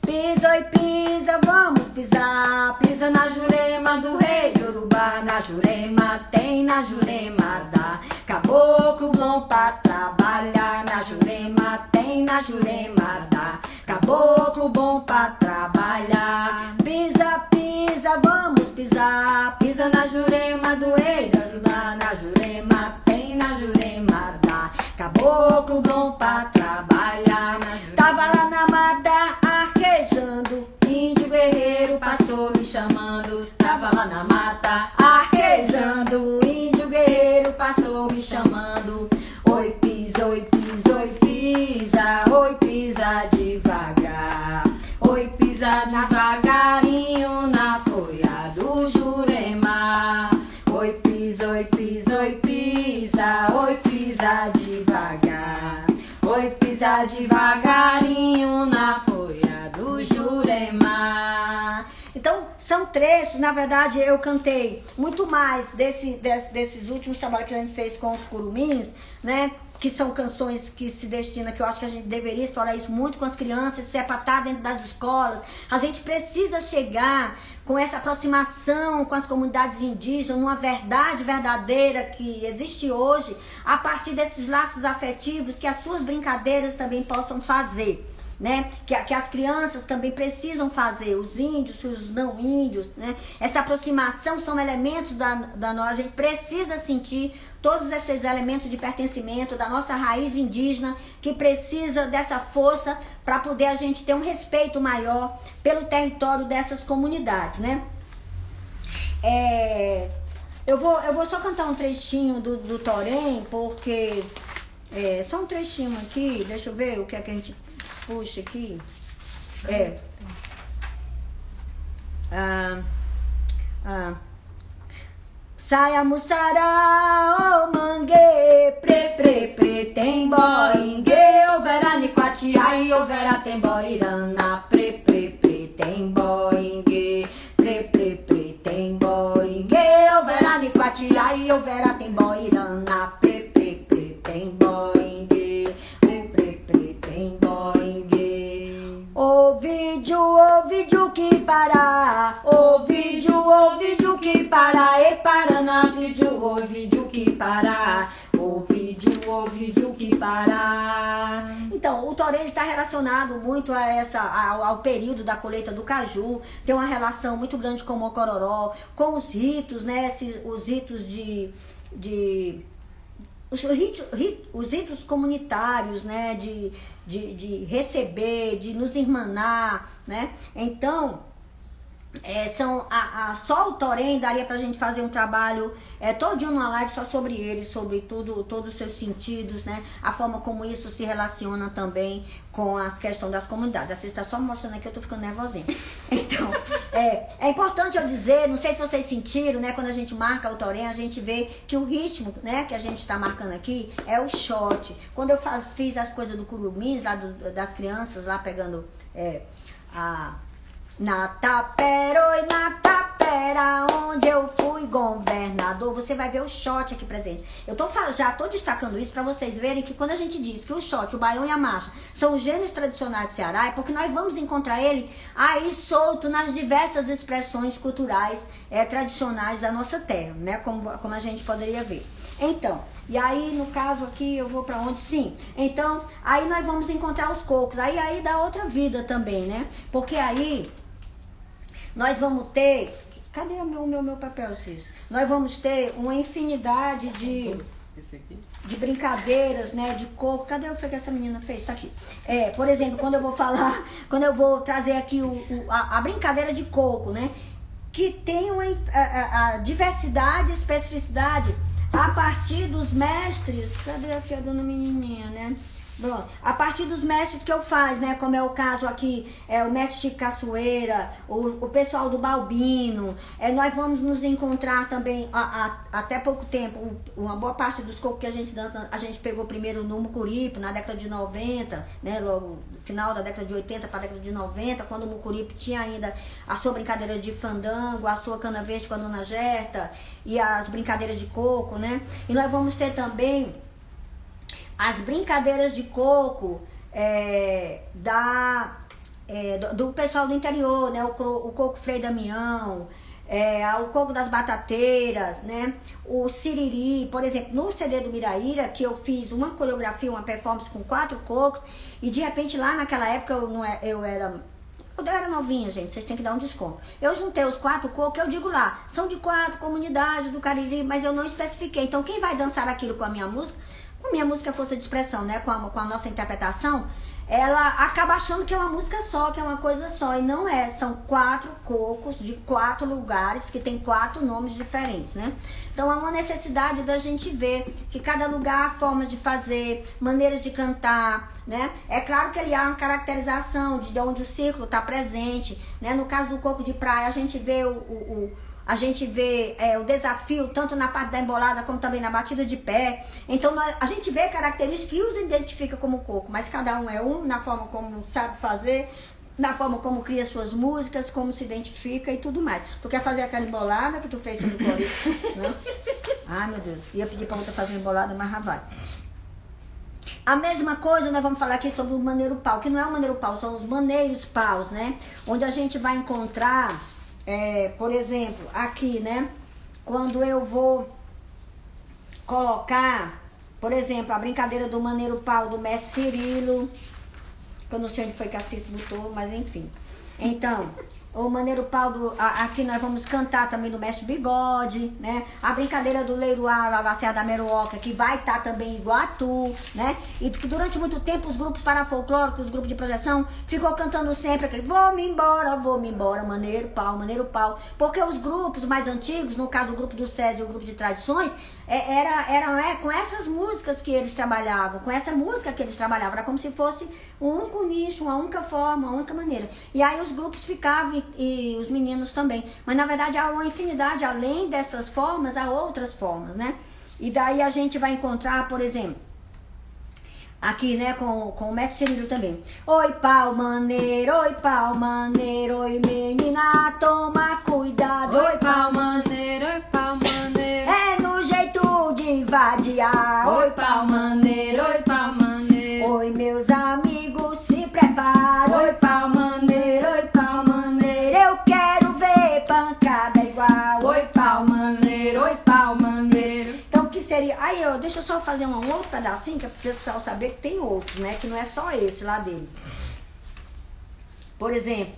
Pisa, oi, pisa, vamos pisar, pisa na Jurema do rei de Urubá, na Jurema tem, na Jurema dá, caboclo bom pra trabalhar, na Jurema tem, na Jurema dá, caboclo bom pra trabalhar. Pisa, pisa, vamos pisar, pisa na Jurema do rei de Urubá, na Jurema tem, na Jurema dá, caboclo bom pra trabalhar. Tava lá na mata arquejando, índio guerreiro passou me chamando. Tava lá na mata arquejando, índio guerreiro passou me chamando. Oi pisa, oi pisa, oi pisa, oi pisa devagar. Oi pisa devagarinho na folha do Jurema. Oi pisa, oi pisa, oi pisa, oi pisa devagar. Oi pisa devagarinho na folha do Jurema. Então, são trechos, na verdade eu cantei muito mais desses últimos trabalhos que a gente fez com os curumins, né? Que são canções que se destinam, que eu acho que a gente deveria explorar isso muito com as crianças, se é para estar dentro das escolas. A gente precisa chegar com essa aproximação com as comunidades indígenas, numa verdade verdadeira que existe hoje, a partir desses laços afetivos que as suas brincadeiras também possam fazer. Né? Que as crianças também precisam fazer, os índios, os não índios, né? Essa aproximação são elementos da nossa, a gente precisa sentir todos esses elementos de pertencimento da nossa raiz indígena, que precisa dessa força para poder a gente ter um respeito maior pelo território dessas comunidades, né? Eu vou só cantar um trechinho do Torém, porque só um trechinho aqui, deixa eu ver o que é que a gente puxa aqui. Saia mussará, oh mangue, pre, tem boingue, overa niquatiai, overa tem boirana, pre, tem boingue, pre, tem boingue, overa niquatiai, overa tem boirana, pre, tem boingue, pre, tem boingue. O vídeo que para, o vídeo que para, e para na vídeo, o vídeo que para, o vídeo que para. Então, o torém está relacionado muito ao período da colheita do caju, tem uma relação muito grande com o Mocororó, com os ritos, né? Os ritos os ritos comunitários, né? De receber, de nos irmanar, né? Então, só o torém daria pra gente fazer um trabalho todinho numa live só sobre ele, sobre todos os seus sentidos, né? A forma como isso se relaciona também com a questão das comunidades. Você está só me mostrando aqui, eu tô ficando nervosinha. Então, é importante eu dizer, não sei se vocês sentiram, né? Quando a gente marca o torém, a gente vê que o ritmo, né, que a gente está marcando aqui é o shot. Quando eu fiz as coisas do curumins, lá das crianças, lá pegando na tapera, oi, na tapera, onde eu fui governador, você vai ver o shot aqui presente. Já tô destacando isso para vocês verem que quando a gente diz que o shot, o baião e a marcha são os gêneros tradicionais do Ceará, é porque nós vamos encontrar ele aí solto nas diversas expressões culturais tradicionais da nossa terra, né? Como a gente poderia ver. Então, e aí no caso aqui eu vou para onde? Sim. Então, aí nós vamos encontrar os cocos. Aí dá outra vida também, né? Porque aí nós vamos ter... Cadê o meu papel, Cis? Nós vamos ter uma infinidade de brincadeiras, né? De coco. Cadê o que essa menina fez? Tá aqui. Por exemplo, quando eu vou trazer aqui a brincadeira de coco, né? Que tem a diversidade, especificidade a partir dos mestres. Cadê aqui a dona menininha, né? Bom, a partir dos mestres que eu faço, né? Como é o caso aqui, o mestre Chico Caçoeira, o pessoal do Balbino. Nós vamos nos encontrar também, até pouco tempo, uma boa parte dos cocos que a gente dança, a gente pegou primeiro no Mucuripe, na década de 90, né? Logo, final da década de 80 para a década de 90, quando o Mucuripe tinha ainda a sua brincadeira de fandango, a sua cana verde com a dona Gerta e as brincadeiras de coco, né? E nós vamos ter também as brincadeiras de coco do pessoal do interior, né? O coco Frei Damião, o coco das batateiras, né? O siriri, por exemplo, no CD do Miraíra, que eu fiz uma coreografia, uma performance com 4 cocos, e de repente lá naquela época eu era novinha, gente, vocês têm que dar um desconto. Eu juntei os 4 cocos, eu digo lá, são de 4 comunidades do Cariri, mas eu não especifiquei. Então quem vai dançar aquilo com a minha música força de expressão, né, com a nossa interpretação, ela acaba achando que é uma música só, que é uma coisa só, e não é, são 4 cocos de 4 lugares, que tem 4 nomes diferentes, né? Então há uma necessidade da gente ver que cada lugar, forma de fazer, maneiras de cantar, né? É claro que ele há uma caracterização de onde o círculo está presente, né? No caso do coco de praia, a gente vê o desafio tanto na parte da embolada como também na batida de pé. Então a gente vê características que os identifica como coco, mas cada um é na forma como sabe fazer, na forma como cria suas músicas, como se identifica e tudo mais. Tu quer fazer aquela embolada que tu fez sobre o Corinthians, né? Ai, meu Deus, ia pedir pra outra fazer embolada, mas já vai. A mesma coisa nós vamos falar aqui sobre o maneiro pau, que não é o maneiro pau, são os maneiros paus, né? Onde a gente vai encontrar, por exemplo, aqui, né? Quando eu vou colocar, por exemplo, a brincadeira do maneiro pau do mestre Cirilo, que eu não sei onde foi que a Cis botou, mas enfim. Então, O Maneiro Pau, aqui nós vamos cantar também do Mestre Bigode, né? A brincadeira do Leiruá, lá da Serra da Meruoca, que vai estar também em Iguatu, né? E que durante muito tempo os grupos parafolclóricos, os grupos de projeção, ficou cantando sempre aquele vou-me embora, Maneiro Pau. Porque os grupos mais antigos, no caso o grupo do SESI e o grupo de tradições, era com essas músicas que eles trabalhavam, com essa música que eles trabalhavam, era como se fosse um único nicho, uma única forma, uma única maneira. E aí os grupos ficavam e os meninos também. Mas na verdade há uma infinidade, além dessas formas, há outras formas, né? E daí a gente vai encontrar, por exemplo, aqui, né, com o mestre Cirilo também. Oi, pau maneiro, oi, menina, toma cuidado. Oi, pau maneiro, é no jeito de vadiar. Oi, pau maneiro, Oi, meus amigos, se preparam. Oi, pau maneiro, eu quero ver pancada igual. Oi, pau maneiro, Então, o que seria? Aí, deixa eu só fazer um outro pedacinho, que é para o pessoal saber que tem outros, né? Que não é só esse lá dele. Por exemplo,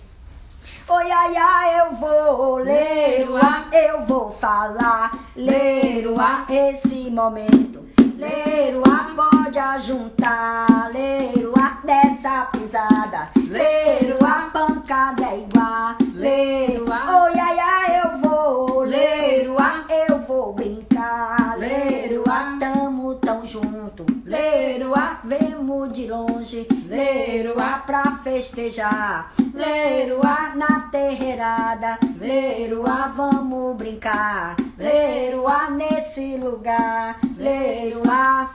oi, ai, ai, eu vou Leiruá, eu vou falar Leiruá, esse momento. Leiruá, pode ajuntar, Leiruá, dessa pisada. Leiruá, pancada é igual. Leiruá, oi, ai, ai, eu vou Leiruá, eu vou brincar. Leiruá, tamo tão junto. Leiruá, vemos de longe. Leiruá, pra festejar. Leiruá, na terreirada. Leiruá, vamos brincar. Leiruá, nesse lugar. Leiruá.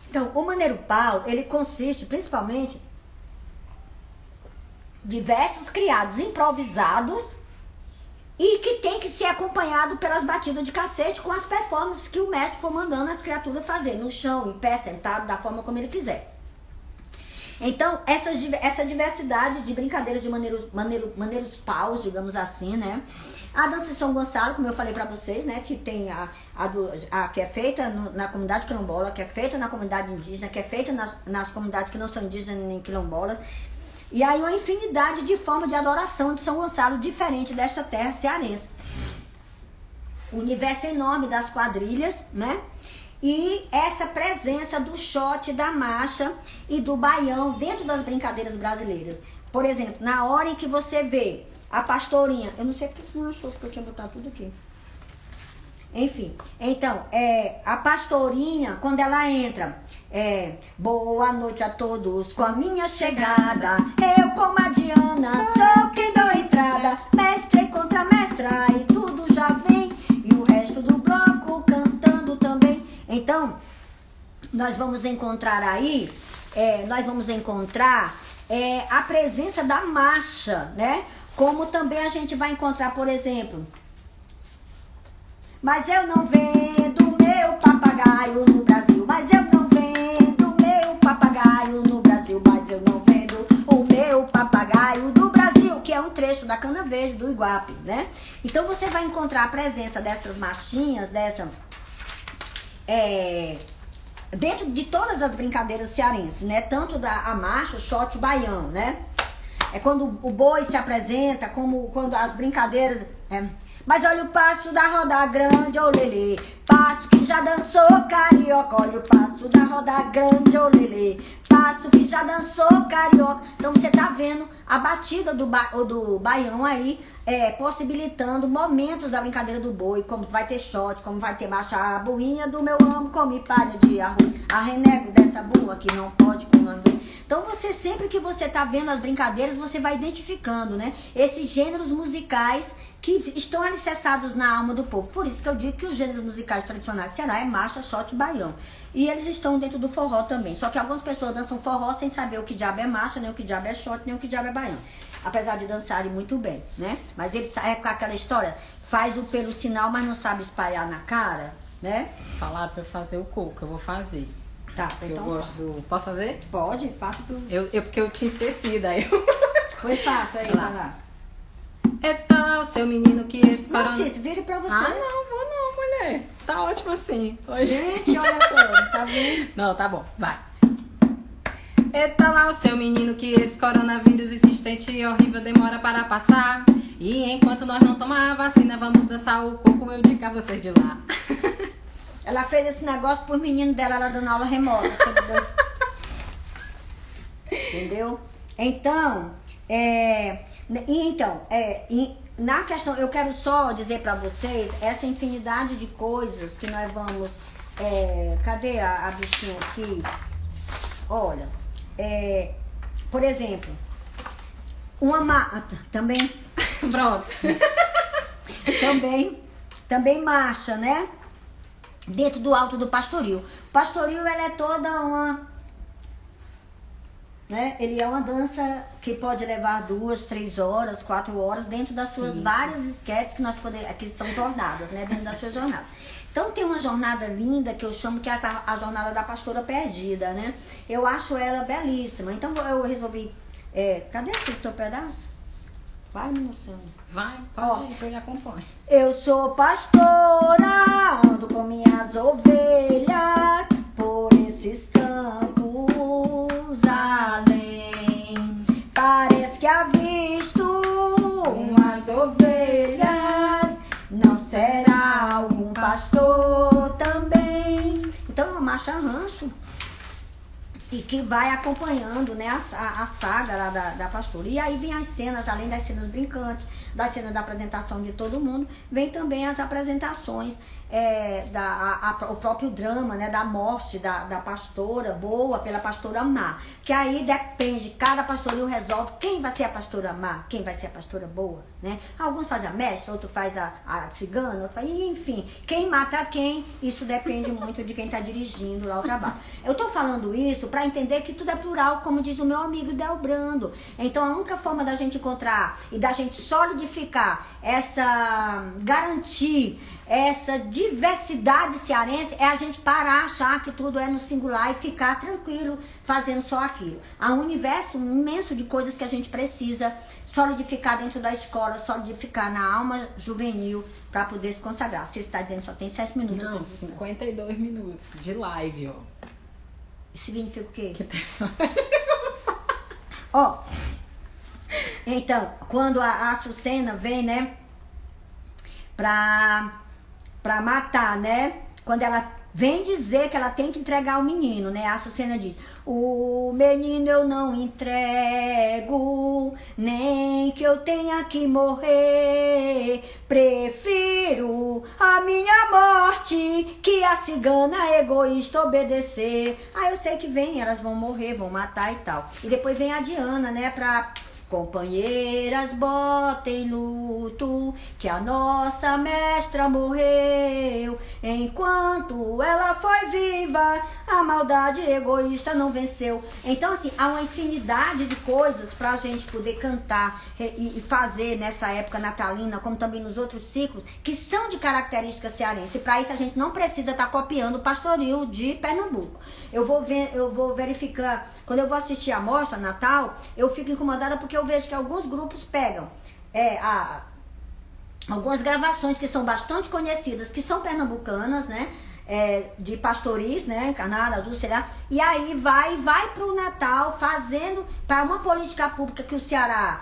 Então, o Maneiro Pau, ele consiste principalmente de versos criados improvisados e que tem que ser acompanhado pelas batidas de cacete com as performances que o mestre for mandando as criaturas fazer, no chão, em pé, sentado, da forma como ele quiser. Então, essa diversidade de brincadeiras de maneiros paus, digamos assim, né? A dança de São Gonçalo, como eu falei pra vocês, né? Que tem a que é feita na comunidade quilombola, que é feita na comunidade indígena, que é feita nas comunidades que não são indígenas nem quilombolas. E aí uma infinidade de formas de adoração de São Gonçalo diferente desta terra cearense. O universo enorme das quadrilhas, né? E essa presença do shot, da marcha e do baião dentro das brincadeiras brasileiras. Por exemplo, na hora em que você vê a pastorinha, eu não sei porque você não achou, porque eu tinha botado tudo aqui. Enfim, então, a pastorinha, quando ela entra, boa noite a todos, com a minha chegada, eu como a Diana, sou quem dou entrada, mestre contra mestra, e tudo já vem, e o resto do bloco cantando também. Então, nós vamos encontrar aí, a presença da marcha, né? Como também a gente vai encontrar, por exemplo, mas eu não vendo meu papagaio no Brasil, mas eu não vendo meu papagaio no Brasil, mas eu não vendo o meu papagaio do Brasil, que é um trecho da Cana Verde, do Iguape, né? Então você vai encontrar a presença dessas marchinhas, dentro de todas as brincadeiras cearenses, né? Tanto a marcha, o shot, o baião, né? É quando o boi se apresenta, como quando as brincadeiras... Mas olha o passo da roda grande, ô lelê, passo que já dançou carioca. Olha o passo da roda grande, ô lelê, passo que já dançou carioca. Então você tá vendo a batida do baião aí, possibilitando momentos da brincadeira do boi, como vai ter shot, como vai ter marcha. A burrinha do meu amo come palha de arroz, a renego dessa burra que não pode comer. Então você, sempre que você tá vendo as brincadeiras, você vai identificando, né, esses gêneros musicais que estão alicerçados na alma do povo. Por isso que eu digo que os gêneros musicais tradicionais do Ceará é marcha, shot e baião. E eles estão dentro do forró também. Só que algumas pessoas dançam forró sem saber o que diabo é marcha, nem o que diabo é shot, nem o que diabo é baião. Apesar de dançarem muito bem, né? Mas eles com aquela história, faz o pelo sinal, mas não sabe espalhar na cara, né? Falar pra eu fazer o coco, eu vou fazer. Tá, Eu então gosto do... Posso fazer? pode, faça pro... Porque eu tinha esquecido, aí eu... Pois faça aí, vai lá. É tal, seu menino que esse Não, Cícero, vire pra você. Ah, não, vou não, mulher. Tá ótimo assim. Hoje... Gente, olha só, tá vendo? Não, tá bom, vai. Eita lá o seu menino que esse coronavírus insistente e horrível demora para passar. E enquanto nós não tomar a vacina, vamos dançar o coco, eu digo a vocês de lá. Ela fez esse negócio por menino dela, ela dando aula remota. Entendeu? Então, na questão, eu quero só dizer pra vocês essa infinidade de coisas que nós vamos. Cadê a bichinha aqui? Olha, por exemplo, uma mata também. Pronto. também marcha, né? Dentro do alto do pastoril. O pastoril, ela é toda uma, né? Ele é uma dança que pode levar 2, 3 horas, 4 horas, dentro das suas várias esquetes que são jornadas, né? Dentro das suas jornadas. Então tem uma jornada linda que eu chamo que é a jornada da pastora perdida, né? Eu acho ela belíssima. Então eu resolvi. Cadê esse teu pedaço? Vai, meu sonho. Vai, pode ir, que eu lhe acompanho. Eu sou pastora, ando com minhas ovelhas por esses campos além. Parece que avisto umas ovelhas, não será algum pastor também. Então, uma marcha rancho. E que vai acompanhando, né, a saga lá da pastora. E aí vem as cenas, além das cenas brincantes, das cenas da apresentação de todo mundo, vem também as apresentações, o próprio drama, né, da morte da pastora boa pela pastora má. Que aí depende, cada pastorio resolve quem vai ser a pastora má, quem vai ser a pastora boa, né? Alguns fazem a mestra, outro faz a cigana, outro faz, enfim, quem mata quem, isso depende muito de quem está dirigindo lá o trabalho. Eu tô falando isso para entender que tudo é plural, como diz o meu amigo Delbrando. Então a única forma da gente encontrar e da gente solidificar garantir essa diversidade cearense é a gente parar, achar que tudo é no singular e ficar tranquilo fazendo só aquilo. Há um universo imenso de coisas que a gente precisa solidificar dentro da escola, solidificar na alma juvenil para poder se consagrar. Você está dizendo que só tem 7 minutos? Não, 52 minutos de live, ó. Isso significa o quê? Que tem só 7 minutos. Ó, então, quando a Açucena vem, né, pra matar, né, quando ela vem dizer que ela tem que entregar o menino, né, a Açucena diz: o menino eu não entrego, nem que eu tenha que morrer, prefiro a minha morte que a cigana egoísta obedecer. Aí eu sei que vem, elas vão morrer, vão matar e tal. E depois vem a Diana, né, pra... Companheiras, botem luto, que a nossa mestra morreu. Enquanto ela foi viva, a maldade egoísta não venceu. Então, assim, há uma infinidade de coisas pra gente poder cantar e fazer nessa época natalina, como também nos outros ciclos, que são de característica cearense. E pra isso a gente não precisa estar copiando o pastoril de Pernambuco. Eu vou verificar, quando eu vou assistir a mostra Natal, eu fico incomodada porque eu vejo que alguns grupos pegam algumas gravações que são bastante conhecidas, que são pernambucanas, né? De pastoris, né? Canara, Azul, sei lá. E aí vai pro Natal fazendo para uma política pública que o Ceará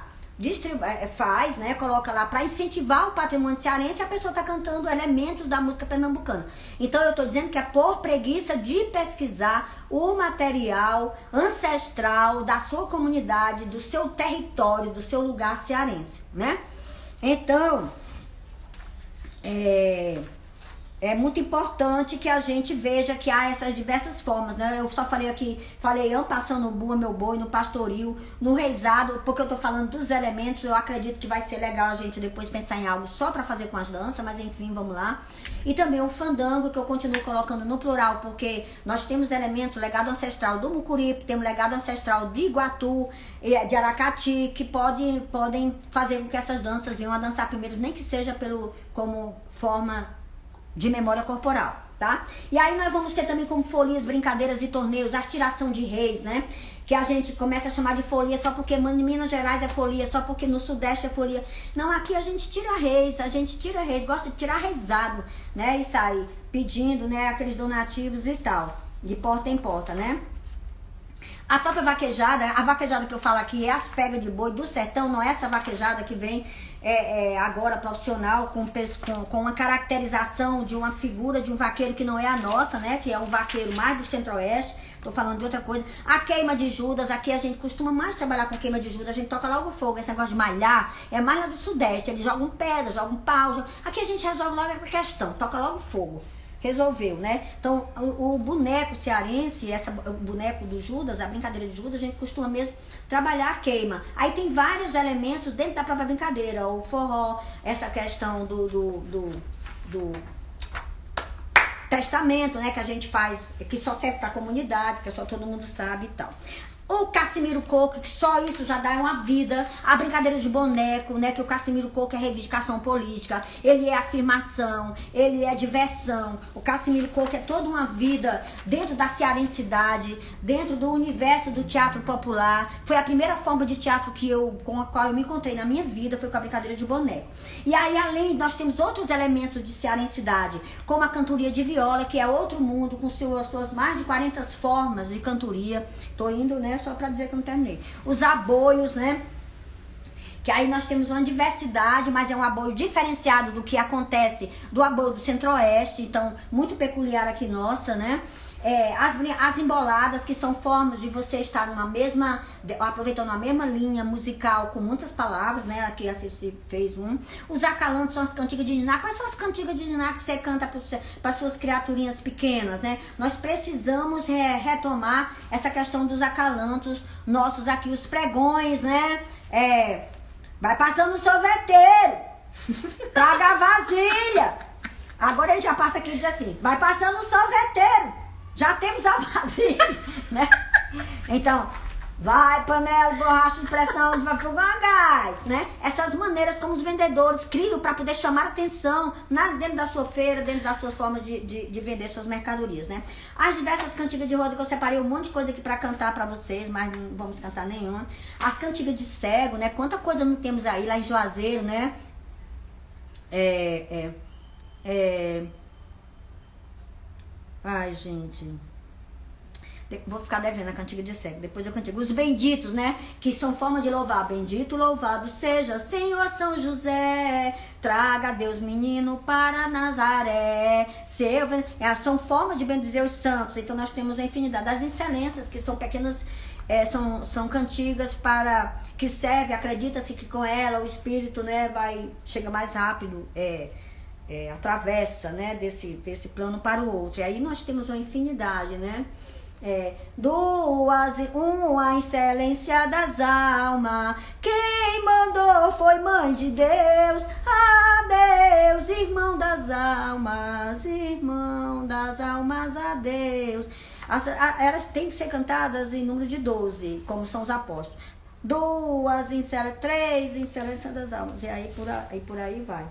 faz, né? Coloca lá para incentivar o patrimônio cearense, e a pessoa tá cantando elementos da música pernambucana. Então eu tô dizendo que é por preguiça de pesquisar o material ancestral da sua comunidade, do seu território, do seu lugar cearense, né? Então, é muito importante que a gente veja que há essas diversas formas, né? Eu só falei aqui, passando no bua, meu boi, no pastoril, no reizado, porque eu tô falando dos elementos. Eu acredito que vai ser legal a gente depois pensar em algo só pra fazer com as danças, mas enfim, vamos lá. E também o fandango, que eu continuo colocando no plural, porque nós temos elementos, legado ancestral do Mucuripe, temos legado ancestral de Iguatu, de Aracati, que podem fazer com que essas danças venham a dançar primeiro, nem que seja como forma de memória corporal, tá? E aí nós vamos ter também como folias, brincadeiras e torneios, a tiração de reis, né? Que a gente começa a chamar de folia só porque em Minas Gerais é folia, só porque no Sudeste é folia. Não, aqui a gente tira reis, gosta de tirar reizado, né? E sai pedindo, né, aqueles donativos e tal, de porta em porta, né? A própria vaquejada, a vaquejada que eu falo aqui é as pegas de boi do sertão, não é essa vaquejada que vem agora profissional com uma caracterização de uma figura de um vaqueiro que não é a nossa, né? Que é um vaqueiro mais do centro-oeste. Tô falando de outra coisa. A queima de Judas, aqui a gente costuma mais trabalhar com queima de Judas, a gente toca logo fogo. Esse negócio de malhar é mais lá do sudeste, eles jogam pedra, jogam pau. Aqui a gente resolve logo a questão, toca logo fogo. Resolveu, né? Então, o boneco cearense, o boneco do Judas, a brincadeira de Judas, a gente costuma mesmo trabalhar a queima. Aí tem vários elementos dentro da própria brincadeira, o forró, essa questão do testamento, né, que a gente faz, que só serve pra comunidade, que só todo mundo sabe e tal. O Casimiro Coco, que só isso já dá uma vida. A brincadeira de boneco, né? Que o Casimiro Coco é reivindicação política. Ele é afirmação, ele é diversão. O Casimiro Coco é toda uma vida dentro da cearensidade, dentro do universo do teatro popular. Foi a primeira forma de teatro com a qual eu me encontrei na minha vida, foi com a brincadeira de boneco. E aí, além, nós temos outros elementos de cearensidade, como a cantoria de viola, que é outro mundo, com suas mais de 40 formas de cantoria. Tô indo, né? Só pra dizer que eu não terminei. Os aboios, né? Que aí nós temos uma diversidade, mas é um aboio diferenciado do que acontece do aboio do centro-oeste, então muito peculiar aqui nossa, né? As emboladas, que são formas de você estar aproveitando a mesma linha musical com muitas palavras, né? Aqui a Cici fez um. Os acalantos são as cantigas de niná. Quais são as cantigas de niná que você canta para suas criaturinhas pequenas, né? Nós precisamos retomar essa questão dos acalantos nossos aqui, os pregões, né? Vai passando o sorveteiro, traga a vasilha. Agora ele já passa aqui e diz assim, vai passando o sorveteiro. Já temos a vasilha, né? Então, vai panela, borracha de pressão, vai fogão a gás, né? Essas maneiras como os vendedores criam para poder chamar atenção dentro da sua feira, dentro das suas formas de vender suas mercadorias, né? As diversas cantigas de roda, que eu separei um monte de coisa aqui para cantar para vocês, mas não vamos cantar nenhuma. As cantigas de cego, né? Quanta coisa não temos aí lá em Juazeiro, né? Ai, gente. Vou ficar devendo a cantiga de cego. Depois eu cantigo. Os benditos, né? Que são forma de louvar. Bendito, louvado seja Senhor São José. Traga Deus menino para Nazaré. São formas de bendizer os santos. Então nós temos a infinidade das excelências, que são pequenas. São cantigas que serve, acredita-se que com ela o espírito, né, chega mais rápido. Atravessa, né, desse plano para o outro. E aí nós temos uma infinidade, né? Uma excelência das almas. Quem mandou foi Mãe de Deus. A Deus, irmão das almas, a Deus. Elas têm que ser cantadas em número de 12, como são os apóstolos. 3 excelências das almas. E aí por aí vai.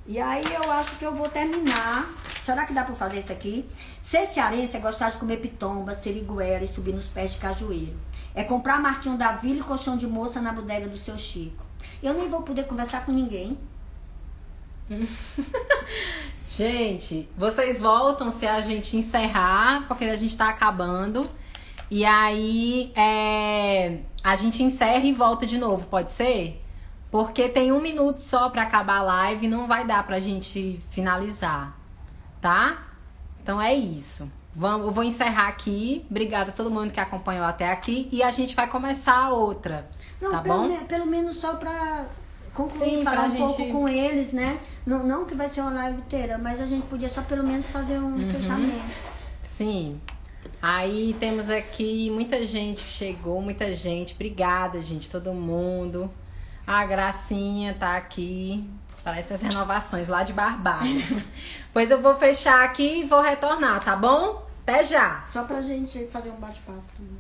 E aí eu acho que eu vou terminar. Será que dá pra fazer isso aqui? Ser cearense é gostar de comer pitomba, seriguela e subir nos pés de cajueiro. É comprar martinho da vila e colchão de moça na bodega do seu Chico. Eu nem vou poder conversar com ninguém. Gente, vocês voltam se a gente encerrar, porque a gente tá acabando. E aí a gente encerra e volta de novo, pode ser? Porque tem 1 minuto só pra acabar a live e não vai dar pra gente finalizar, tá? Então é isso. Eu vou encerrar aqui. Obrigada a todo mundo que acompanhou até aqui. E a gente vai começar a outra, não, tá bom? Pelo menos só pra concluir, Sim, falar um pouco com eles, né? Não que vai ser uma live inteira, mas a gente podia só pelo menos fazer um fechamento. Sim. Aí temos aqui muita gente que chegou, muita gente. Obrigada, gente, todo mundo. A Gracinha tá aqui. Parece as renovações lá de Barbalho. Pois eu vou fechar aqui e vou retornar, tá bom? Até já! Só pra gente fazer um bate-papo também.